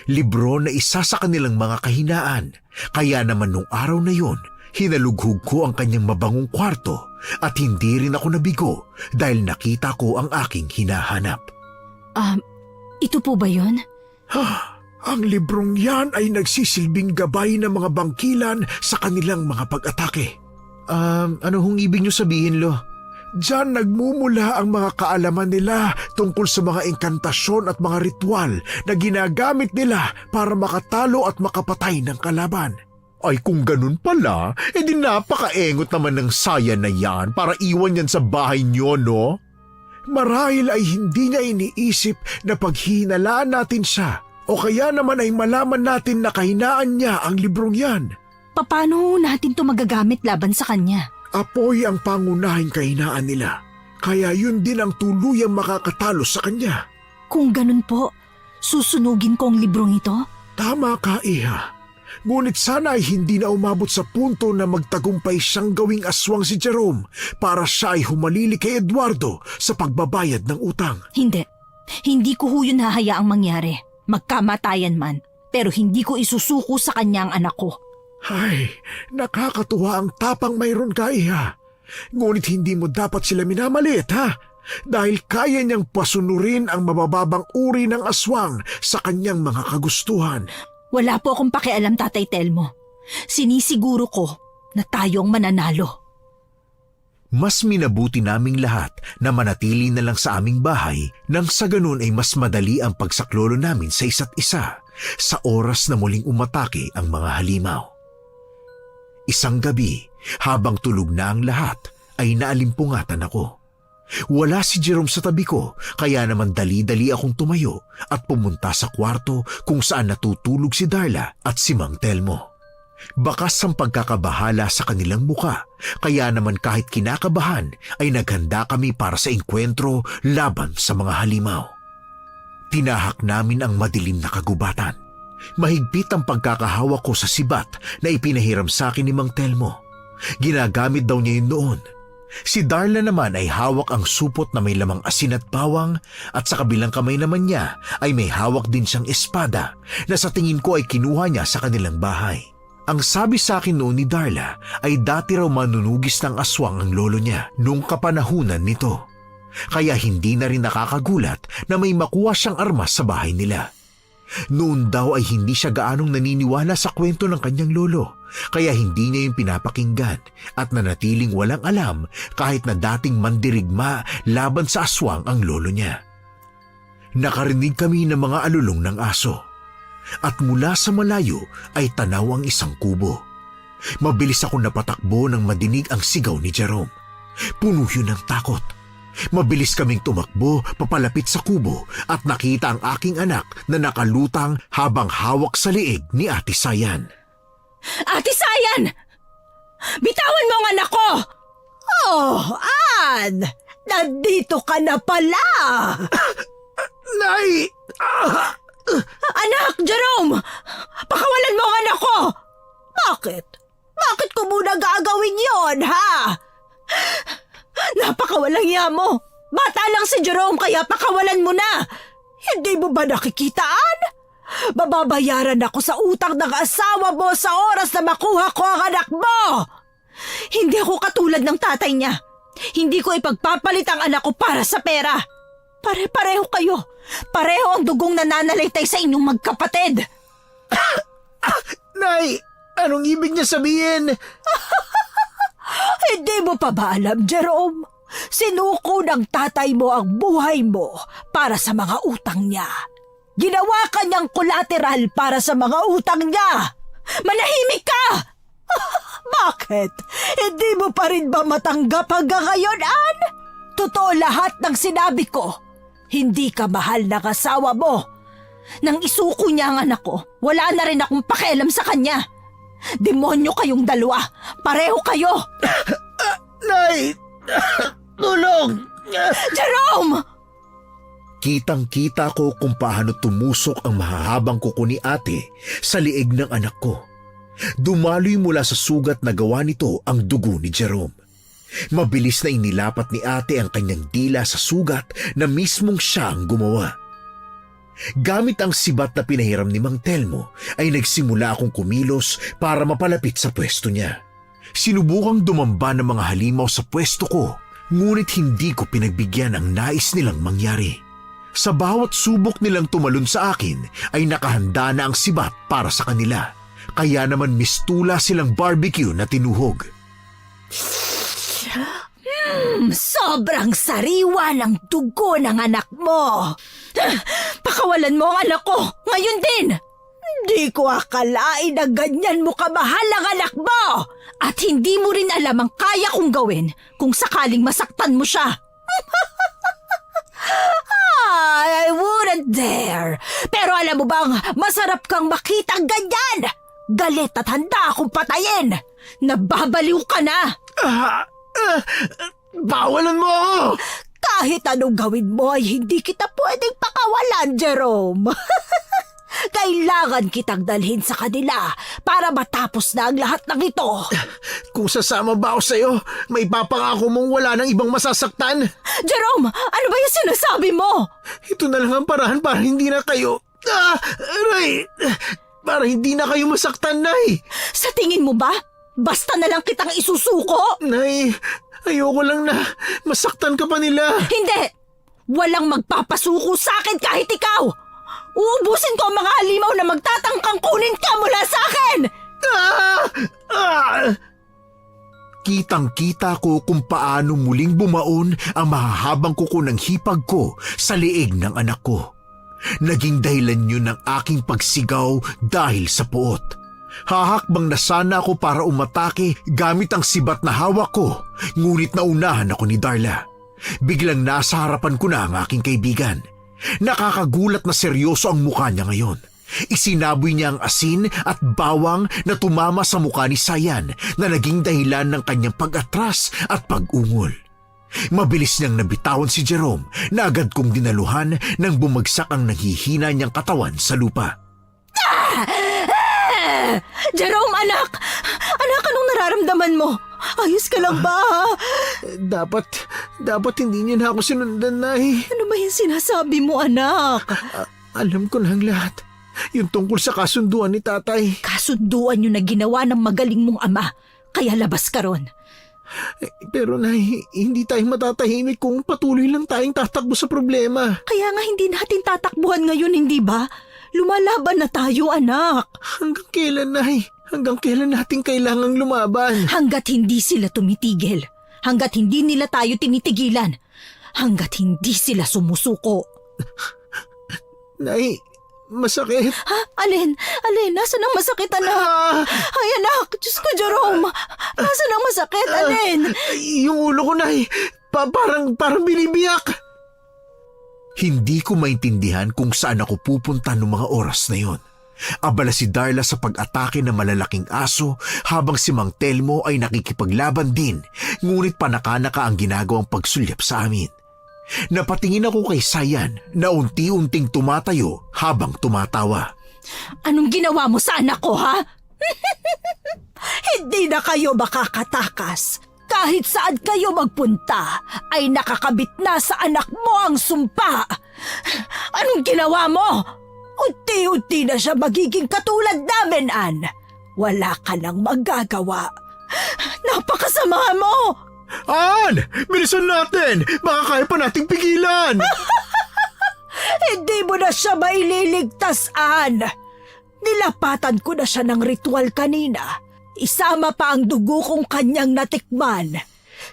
Libro na isa sa kanilang mga kahinaan, kaya naman nung araw na yon, hinalughog ko ang kanyang mabangong kwarto at hindi rin ako nabigo dahil nakita ko ang aking hinahanap. Ito po ba yun? Ang librong yan ay nagsisilbing gabay ng mga bangkilan sa kanilang mga pag-atake. Ano hong ibig niyo sabihin, Lo? Diyan nagmumula ang mga kaalaman nila tungkol sa mga engkantasyon at mga ritual na ginagamit nila para makatalo at makapatay ng kalaban. Ay kung ganun pala, edi napakaengot naman ng saya na yan para iwan yan sa bahay niyo, no? Marahil ay hindi niya iniisip na paghihinalaan natin siya o kaya naman ay malaman natin na kahinaan niya ang librong yan. Paano natin to magagamit laban sa kanya? Apoy ang pangunahing kahinaan nila, kaya yun din ang tuluyang makakatalo sa kanya. Kung ganun po, susunugin ko ang librong ito? Tama ka, Iha. Ngunit sana ay hindi na umabot sa punto na magtagumpay siyang gawing aswang si Jerome para siya ay humalili kay Eduardo sa pagbabayad ng utang. Hindi. Hindi ko ho yun hahayaang mangyari. Magkamatayan man. Pero hindi ko isusuko sa kanya ang anak ko. Ay, nakakatuwa ang tapang mayroon ka, Iha. Ngunit hindi mo dapat sila minamaliit, ha? Dahil kaya niyang pasunurin ang mabababang uri ng aswang sa kanyang mga kagustuhan. Wala po akong pakialam, Tatay Telmo. Sinisiguro ko na tayo ang mananalo. Mas minabuti naming lahat na manatili na lang sa aming bahay nang sa ganun ay mas madali ang pagsaklolo namin sa isa't isa sa oras na muling umatake ang mga halimaw. Isang gabi, habang tulog na ang lahat, ay naalimpungatan ako. Wala si Jerome sa tabi ko, kaya naman dali-dali akong tumayo at pumunta sa kwarto kung saan natutulog si Darla at si Mang Telmo. Bakas ang pagkakabahala sa kanilang muka, kaya naman kahit kinakabahan ay naghanda kami para sa engkwentro laban sa mga halimaw. Tinahak namin ang madilim na kagubatan. Mahigpit ang pagkakahawak ko sa sibat na ipinahiram sa akin ni Mang Telmo. Ginagamit daw niya yun noon. Si Darla naman ay hawak ang supot na may lamang asin at bawang at sa kabilang kamay naman niya ay may hawak din siyang espada na sa tingin ko ay kinuha niya sa kanilang bahay. Ang sabi sa akin noon ni Darla ay dati raw manunugis ng aswang ang lolo niya nung kapanahunan nito. Kaya hindi na rin nakakagulat na may makuha siyang armas sa bahay nila. Noon daw ay hindi siya gaanong naniniwala sa kwento ng kanyang lolo, kaya hindi niya yung pinapakinggan at nanatiling walang alam kahit na dating mandirigma laban sa aswang ang lolo niya. Nakarinig kami ng mga alulong ng aso at mula sa malayo ay tanaw ang isang kubo. Mabilis ako napatakbo nang madinig ang sigaw ni Jerome. Puno yun ng takot. Mabilis kaming tumakbo papalapit sa kubo at nakita ang aking anak na nakalutang habang hawak sa liig ni Ate Sayan. Ate Sayan! Bitawan mo ang anak ko! Oh, Ann! Nandito ka na pala! Nay! Anak, Jerome! Pakawalan mo ang anak ko! Bakit? Bakit ko muna gagawin yon, ha? Napakawalang iya mo! Bata lang si Jerome kaya pakawalan mo na! Hindi mo ba nakikitaan? Bababayaran ako sa utang ng asawa mo sa oras na makuha ko ang anak mo! Hindi ako katulad ng tatay niya. Hindi ko ipagpapalit ang anak ko para sa pera. Pare-pareho kayo. Pareho ang dugong nananalaytay sa inyong magkapatid. Nay, anong ibig niya sabihin? Hindi mo pa ba alam, Jerome? Sinuko ng tatay mo ang buhay mo para sa mga utang niya. Ginawa ka niyang collateral para sa mga utang niya. Manahimik ka! Bakit? Hindi mo pa rin ba matanggap hanggang ngayon, Ann? Totoo lahat ng sinabi ko. Hindi ka mahal ng asawa mo. Nang isuko niya ang anak ko, wala na rin akong pakialam sa kanya. Demonyo kayong dalawa. Pareho kayo. Nay! Tulong! Jerome! Kitang-kita ko kung paano tumusok ang mahahabang kuko ni ate sa liig ng anak ko. Dumaloy mula sa sugat na gawa nito ang dugo ni Jerome. Mabilis na inilapat ni ate ang kanyang dila sa sugat na mismong siya ang gumawa. Gamit ang sibat na pinahiram ni Mang Telmo ay nagsimula akong kumilos para mapalapit sa pwesto niya. Sinubukang dumamba ng mga halimaw sa pwesto ko, ngunit hindi ko pinagbigyan ang nais nilang mangyari. Sa bawat subok nilang tumalon sa akin ay nakahanda na ang sibat para sa kanila. Kaya naman mistula silang barbecue na tinuhog. Sobrang sariwa ng dugo ng anak mo. Pakawalan mo ang anak ko ngayon din. Di ko akalain na ganyan mo kamahal ang anak mo! At hindi mo rin alam ang kaya kong gawin kung sakaling masaktan mo siya. I wouldn't dare. Pero alam mo bang masarap kang makitang ganyan? Galit at handa akong patayin. Nababaliw ka na. Bawalan mo ako! Kahit anong gawin mo ay hindi kita pwedeng pakawalan, Jerome. Kailangan kitang dalhin sa kanila para matapos na ang lahat ng ito. Kung sasama ba ako sa'yo, may papangako mong wala nang ibang masasaktan. Jerome, ano ba yung sinasabi mo? Ito na lang ang paraan para hindi na kayo... Aray! Para hindi na kayo masaktan, Nay. Sa tingin mo ba? Basta na lang kitang isusuko? Nay, ayoko lang na masaktan ka pa nila. Hindi! Walang magpapasuko sa akin kahit ikaw! Uubusin ko ang mga halimaw na magtatangkang kunin ka mula sa akin! Kitang-kita ko kung paano muling bumaon ang mahahabang kuko ng hipag ko sa liig ng anak ko. Naging dahilan yun ng aking pagsigaw dahil sa puot. Hahakbang na sana ako para umatake gamit ang sibat na hawak ko, ngunit naunahan ako ni Darla. Biglang nasa harapan ko na ang aking kaibigan. Nakakagulat na seryoso ang mukha niya ngayon. Isinaboy niya ang asin at bawang na tumama sa mukha ni Sayan na naging dahilan ng kanyang pag-atras at pag-ungol. Mabilis niyang nabitawan si Jerome na agad kong dinaluhan nang bumagsak ang naghihina niyang katawan sa lupa. Jerome, anak! Anak, anong nararamdaman mo? Ayos ka lang ba? Dapat hindi niyo na ako sinundan, Nay. Ano ba yung sinasabi mo, anak? Alam ko na ang lahat. Yung tungkol sa kasunduan ni tatay. Kasunduan yun na ginawa ng magaling mong ama. Kaya labas ka ron. Pero Nay, hindi tayo matatahimik kung patuloy lang tayong tatakbo sa problema. Kaya nga hindi natin tatakbuhan ngayon, hindi ba? Lumalaban na tayo, anak. Hanggang kailan, Nay? Hanggang kailan natin kailangang lumaban? Hanggat hindi sila tumitigil. Hanggat hindi nila tayo tinitigilan. Hanggat hindi sila sumusuko. Nay, masakit. Ha? Alin? Alin? Nasaan ang masakit, anak? Ay, anak! Diyos ko, Jerome! Nasaan ang masakit? Alin? Yung ulo ko, Nay. Parang binibiyak. Hindi ko maintindihan kung saan ako pupunta noong mga oras na yon. Abala si Darla sa pag-atake ng malalaking aso habang si Mang Telmo ay nakikipaglaban din, ngunit panaka-naka ang ginagawang pagsulyap sa amin. Napatingin ako kay Sayan na unti-unting tumatayo habang tumatawa. Anong ginawa mo sa anak ko, ha? Hindi na kayo makakatakas. Kahit saan kayo magpunta, ay nakakabit na sa anak mo ang sumpa. Anong ginawa mo? Unti-unti na siya magiging katulad namin, Ann. Wala ka nang magagawa. Napakasama mo! Ann! Bilisan natin! Baka kaya pa nating pigilan! Hindi mo na siya maililigtas, Ann. Nilapatan ko na siya ng ritual kanina. Isama pa ang dugo kong kanyang natikman.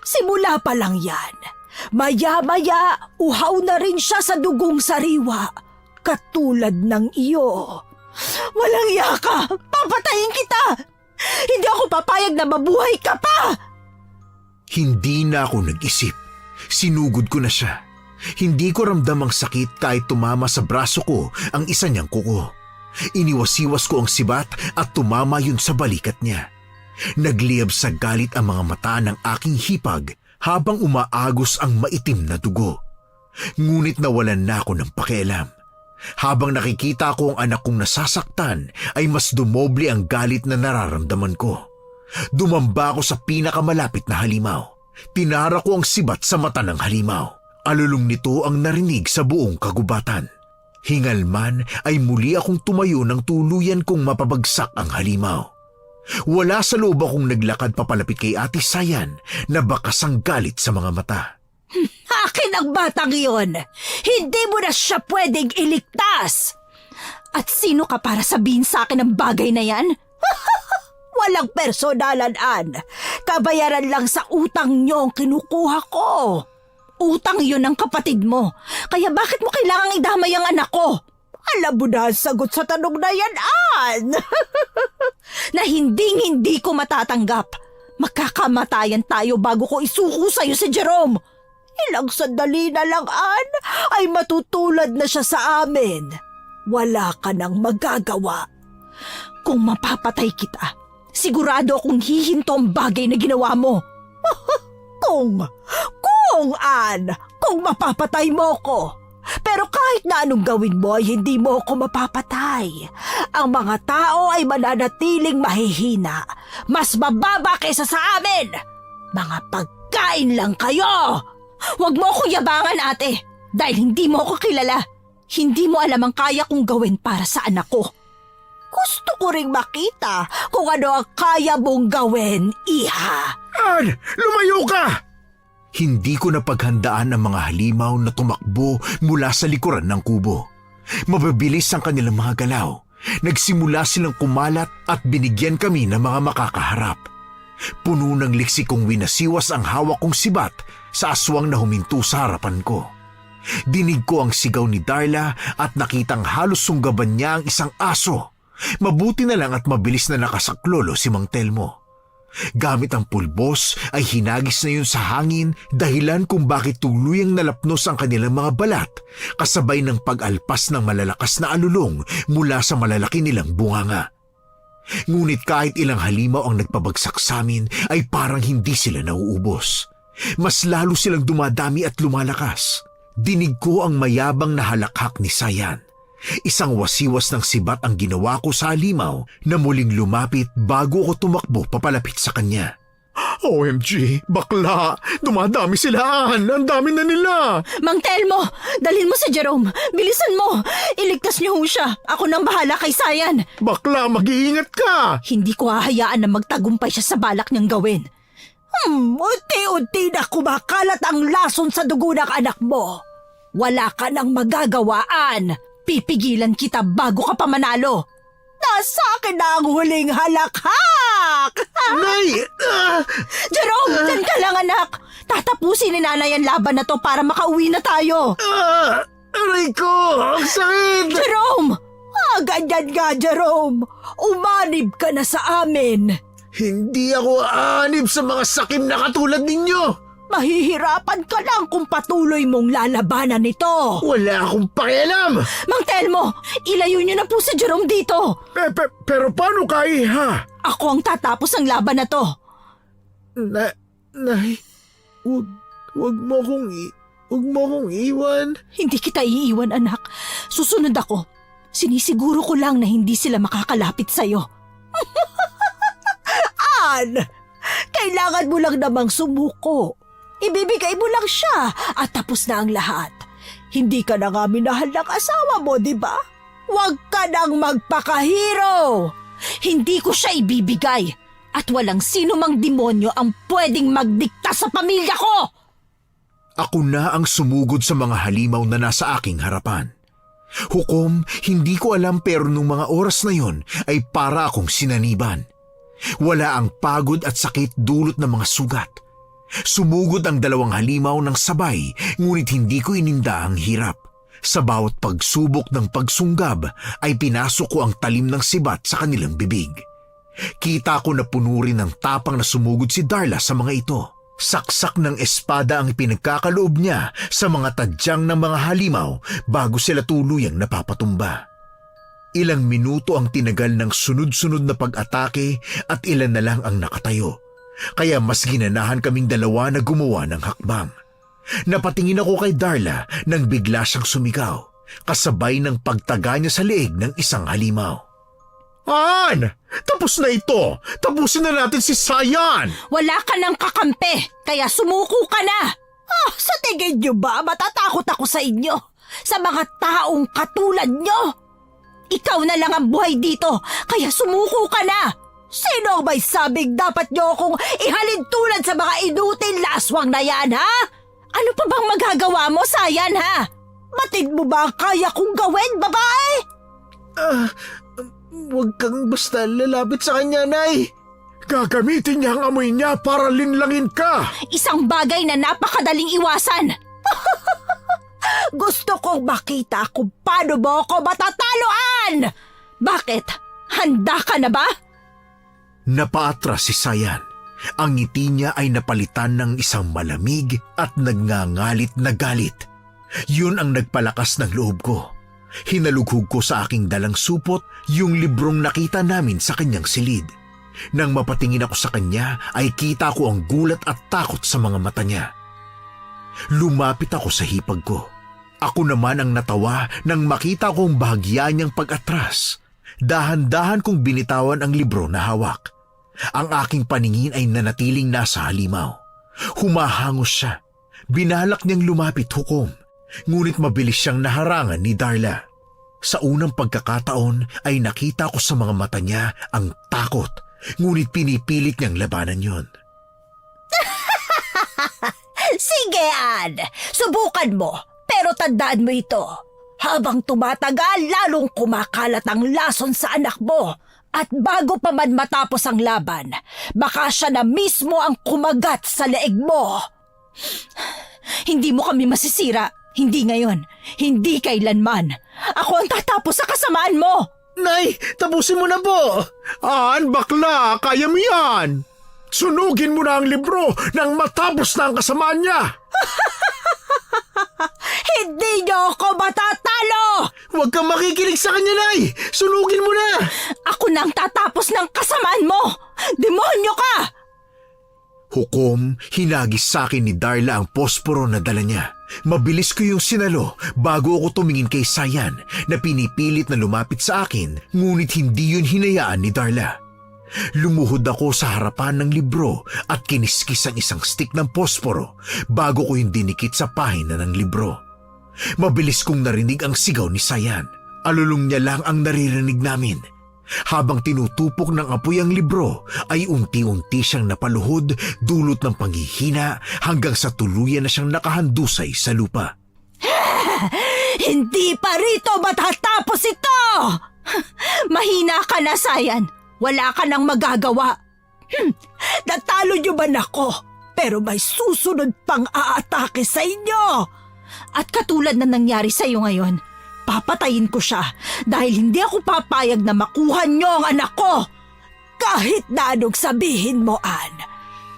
Simula pa lang yan. Maya-maya, uhaw na rin siya sa dugong sariwa. Katulad ng iyo. Walang iya ka! Papatayin kita! Hindi ako papayag na mabuhay ka pa! Hindi na ako nag-isip. Sinugod ko na siya. Hindi ko ramdam ang sakit kahit tumama sa braso ko ang isa niyang kuko. Iniwas-iwas ko ang sibat at tumama yun sa balikat niya. Nagliyab sa galit ang mga mata ng aking hipag habang umaagos ang maitim na dugo. Ngunit nawalan na ako ng pakialam. Habang nakikita ko ang anak kong nasasaktan, ay mas dumoble ang galit na nararamdaman ko. Dumamba ako sa pinakamalapit na halimaw. Tinara ko ang sibat sa mata ng halimaw. Alulong nito ang narinig sa buong kagubatan. Hingal man ay muli akong tumayo ng tuluyan kong mapabagsak ang halimaw. Wala sa loob akong naglakad papalapit kay Ate Sayan na bakas ang galit sa mga mata. Akin ang batang iyon! Hindi mo na siya pwedeng iligtas! At sino ka para sabihin sa akin ang bagay na yan? Walang personalan, Ann. Kabayaran lang sa utang niyo ang kinukuha ko. Utang yun ng kapatid mo. Kaya bakit mo kailangang idamay ang anak ko? Alam mo na ang sagot sa tanong na yan, Ann! Na hindi ko matatanggap. Magkakamatayan tayo bago ko isuko sa'yo si Jerome. Ilang sandali na lang, Ann, ay matutulad na siya sa amin. Wala ka nang magagawa. Kung mapapatay kita, sigurado akong hihinto ang bagay na ginawa mo. Kung, Ann, kung mapapatay mo ko. Pero kahit na anong gawin mo ay hindi mo ako mapapatay. Ang mga tao ay mananatiling mahihina. Mas mababa kaysa sa amin. Mga pagkain lang kayo. Huwag mo akong yabangan, ate. Dahil hindi mo ako kilala. Hindi mo alam ang kaya kong gawin para sa anak ko. Gusto ko ring makita kung ano ang kaya mong gawin, iha. Ann, lumayo ka! Hindi ko napaghandaan ang mga halimaw na tumakbo mula sa likuran ng kubo. Mababilis ang kanilang mga galaw. Nagsimula silang kumalat at binigyan kami ng mga makakaharap. Puno ng liksi kong winasiwas ang hawak kong sibat sa aswang na huminto sa harapan ko. Dinig ko ang sigaw ni Darla at nakitang halos sunggaban niya ang isang aso. Mabuti na lang at mabilis na nakasaklolo si Mang Telmo. Gamit ang pulbos ay hinagis na yun sa hangin dahilan kung bakit tuluyang nalapnos ang kanilang mga balat kasabay ng pag-alpas ng malalakas na alulong mula sa malalaki nilang bunganga. Ngunit kahit ilang halimaw ang nagpabagsak sa amin ay parang hindi sila nauubos. Mas lalo silang dumadami at lumalakas. Dinig ko ang mayabang na halakhak ni Sayan. Isang wasiwas ng sibat ang ginawa ko sa halimaw na muling lumapit bago ako tumakbo papalapit sa kanya. OMG, bakla! Dumadami sila, Ann! Ang dami na nila! Mang Telmo, dalhin mo si Jerome. Bilisan mo. Iligtas niyo ho siya. Ako nang bahala kay Sayan. Bakla, mag-iingat ka! Hindi ko hahayaan na magtagumpay siya sa balak niyang gawin. Unti-unti na kumakalat ang lason sa dugo ng anak mo. Wala ka nang magagawaan. Pipigilan kita bago ka pa manalo. Nasa akin na ang huling halakhak! Nay! Jerome, dyan ka lang anak. Tatapusin ni nanay ang laban na to para makauwi na tayo. Aray ko! Ang sakit! Jerome! Ganyan nga, Jerome. Umanib ka na sa amin. Hindi ako aanib sa mga sakim na katulad ninyo! Mahihirapan ka lang kung patuloy mong lalabanan ito. Wala akong pakialam! Mang Telmo, ilayo niyo na po si Jerome dito. Pero paano ka, iha? Ako ang tatapos ang laban na to. Nay, wag mo akong iwan. Hindi kita iiwan, anak. Susunod ako. Sinisiguro ko lang na hindi sila makakalapit sa'yo. Ann, kailangan mo lang namang sumuko. Ibibigay mo lang siya at tapos na ang lahat. Hindi ka na nga minahal ng asawa mo, di ba? Huwag ka nang magpakahiro. Hindi ko siya ibibigay at walang sino mang demonyo ang pwedeng magdikta sa pamilya ko. Ako na ang sumugod sa mga halimaw na nasa aking harapan. Hukom, hindi ko alam pero nung mga oras na yon ay para akong sinaniban. Wala ang pagod at sakit dulot ng mga sugat. Sumugod ang dalawang halimaw ng sabay, ngunit hindi ko ininda ang hirap. Sa bawat pagsubok ng pagsunggab ay pinasok ko ang talim ng sibat sa kanilang bibig. Kita ko na puno rin ng tapang na sumugod si Darla sa mga ito. Saksak ng espada ang pinagkakaloob niya sa mga tadyang ng mga halimaw bago sila tuluyang napapatumba. Ilang minuto ang tinagal ng sunod-sunod na pag-atake at ilan na lang ang nakatayo. Kaya mas ginanahan kaming dalawa na gumawa ng hakbang. Napatingin ako kay Darla nang bigla siyang sumigaw, kasabay ng pagtaga niya sa leeg ng isang halimaw. Ann! Tapos na ito! Tapusin na natin si Sayan! Wala ka ng kakampi, kaya sumuko ka na! Sa tingin niyo ba matatakot ako sa inyo? Sa mga taong katulad niyo? Ikaw na lang ang buhay dito, kaya sumuko ka na! Sino ang may sabing dapat niyo akong ihalin tulad sa mga inutil na aswang na yan, ha? Ano pa bang magagawa mo, Sayan, ha? Batid mo ba ang kaya kong gawin, babae? Huwag kang basta lalapit sa kanya, Nay! Gagamitin niya ang amoy niya para linlangin ka! Isang bagay na napakadaling iwasan! Gusto kong makita kung paano mo ako matataloan! Bakit? Handa ka na ba? Napaatras si Sayan. Ang ngiti niya ay napalitan ng isang malamig at nagngangalit na galit. Yun ang nagpalakas ng loob ko. Hinalughog ko sa aking dalang supot yung librong nakita namin sa kanyang silid. Nang mapatingin ako sa kanya ay kita ko ang gulat at takot sa mga mata niya. Lumapit ako sa hipag ko. Ako naman ang natawa nang makita kong bahagya niyang pag-atras. Dahan-dahan kong binitawan ang libro na hawak. Ang aking paningin ay nanatiling nasa halimaw. Humahangos siya. Binalak niyang lumapit hukom. Ngunit mabilis siyang naharangan ni Darla. Sa unang pagkakataon ay nakita ko sa mga mata niya ang takot. Ngunit pinipilit niyang labanan yon. Sige, Ann. Subukan mo. Pero tandaan mo ito. Habang tumatagal, lalong kumakalat ang lason sa anak mo. At bago pa man matapos ang laban, baka siya na mismo ang kumagat sa leeg mo. Hindi mo kami masisira. Hindi ngayon. Hindi kailanman. Ako ang tatapos sa kasamaan mo. Nay, tapusin mo na po! Ann, bakla! Kaya mo yan! Sunugin mo na ang libro nang matapos na ang kasamaan niya! Hindi niyo ako matatalo! Huwag kang makikinig sa kanya, Nay! Sunugin mo na! Ako na ang tatapos ng kasamaan mo. Demonyo ka! Hukom, hinagis sa akin ni Darla ang posporo na dala niya. Mabilis ko yung sinalo bago ako tumingin kay Sayan na pinipilit na lumapit sa akin, ngunit hindi yun hinayaan ni Darla. Lumuhod ako sa harapan ng libro at kiniskis ang isang stick ng posporo bago ko yung dinikit sa pahina ng libro. Mabilis kong narinig ang sigaw ni Sayan. Alulong niya lang ang naririnig namin. Habang tinutupok ng apoy ang libro, ay unti-unti siyang napaluhod dulot ng panghihina hanggang sa tuluyan na siyang nakahandusay sa lupa. Hindi pa rito matatapos ito! Mahina ka na, Sayan. Wala ka nang magagawa. Natalo niyo man ako, pero may susunod pang aatake sa inyo! At katulad na nangyari sa iyo ngayon, papatayin ko siya dahil hindi ako papayag na makuha niyo ang anak ko. Kahit na anong sabihin mo, Ann,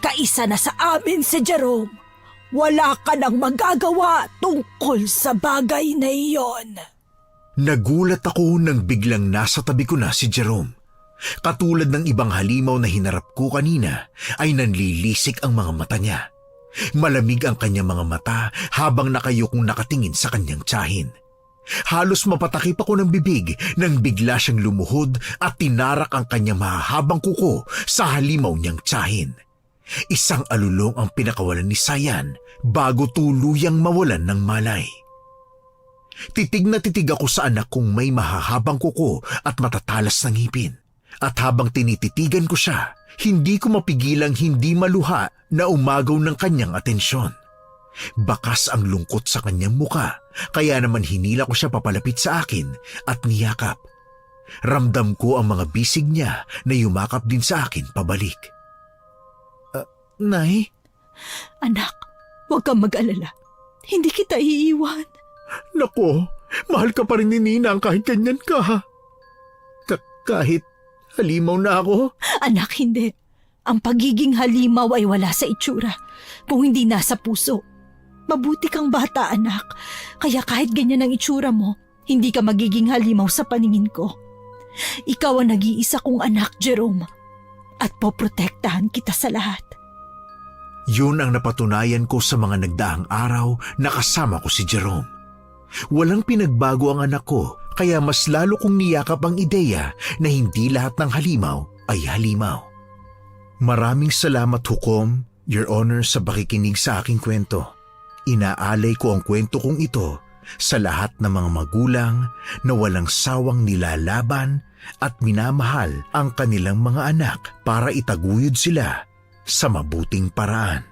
kaisa na sa amin si Jerome. Wala ka nang magagawa tungkol sa bagay na iyon. Nagulat ako nang biglang nasa tabi ko na si Jerome. Katulad ng ibang halimaw na hinarap ko kanina, ay nanlilisik ang mga mata niya. Malamig ang kanyang mga mata habang nakayukong nakatingin sa kanyang tiyahin. Halos mapatakip ako ng bibig nang bigla siyang lumuhod at tinarak ang kanyang mahahabang kuko sa halimaw niyang tiyahin. Isang alulong ang pinakawalan ni Sayan bago tuluyang mawalan ng malay. Titig na titig ako sa anak kong may mahahabang kuko at matatalas ng ngipin. At habang tinititigan ko siya, hindi ko mapigilang hindi maluha na umagaw ng kanyang atensyon. Bakas ang lungkot sa kanyang muka, kaya naman hinila ko siya papalapit sa akin at niyakap. Ramdam ko ang mga bisig niya na yumakap din sa akin pabalik. Nay? Anak, huwag kang mag-alala. Hindi kita iiwan. Nako, mahal ka pa rin ni Ninang kahit ganyan ka. Kahit halimaw na ako? Anak, hindi. Ang pagiging halimaw ay wala sa itsura, kung hindi nasa puso. Mabuti kang bata, anak. Kaya kahit ganyan ang itsura mo, hindi ka magiging halimaw sa paningin ko. Ikaw ang nag-iisa kong anak, Jerome. At poprotektahan kita sa lahat. Yun ang napatunayan ko sa mga nagdaang araw na kasama ko si Jerome. Walang pinagbago ang anak ko, kaya mas lalo kong niyakap ang ideya na hindi lahat ng halimaw ay halimaw. Maraming salamat, Hukom, Your Honor, sa pakikinig sa aking kwento. Inaalay ko ang kwento kong ito sa lahat ng mga magulang na walang sawang nilalaban at minamahal ang kanilang mga anak para itaguyod sila sa mabuting paraan.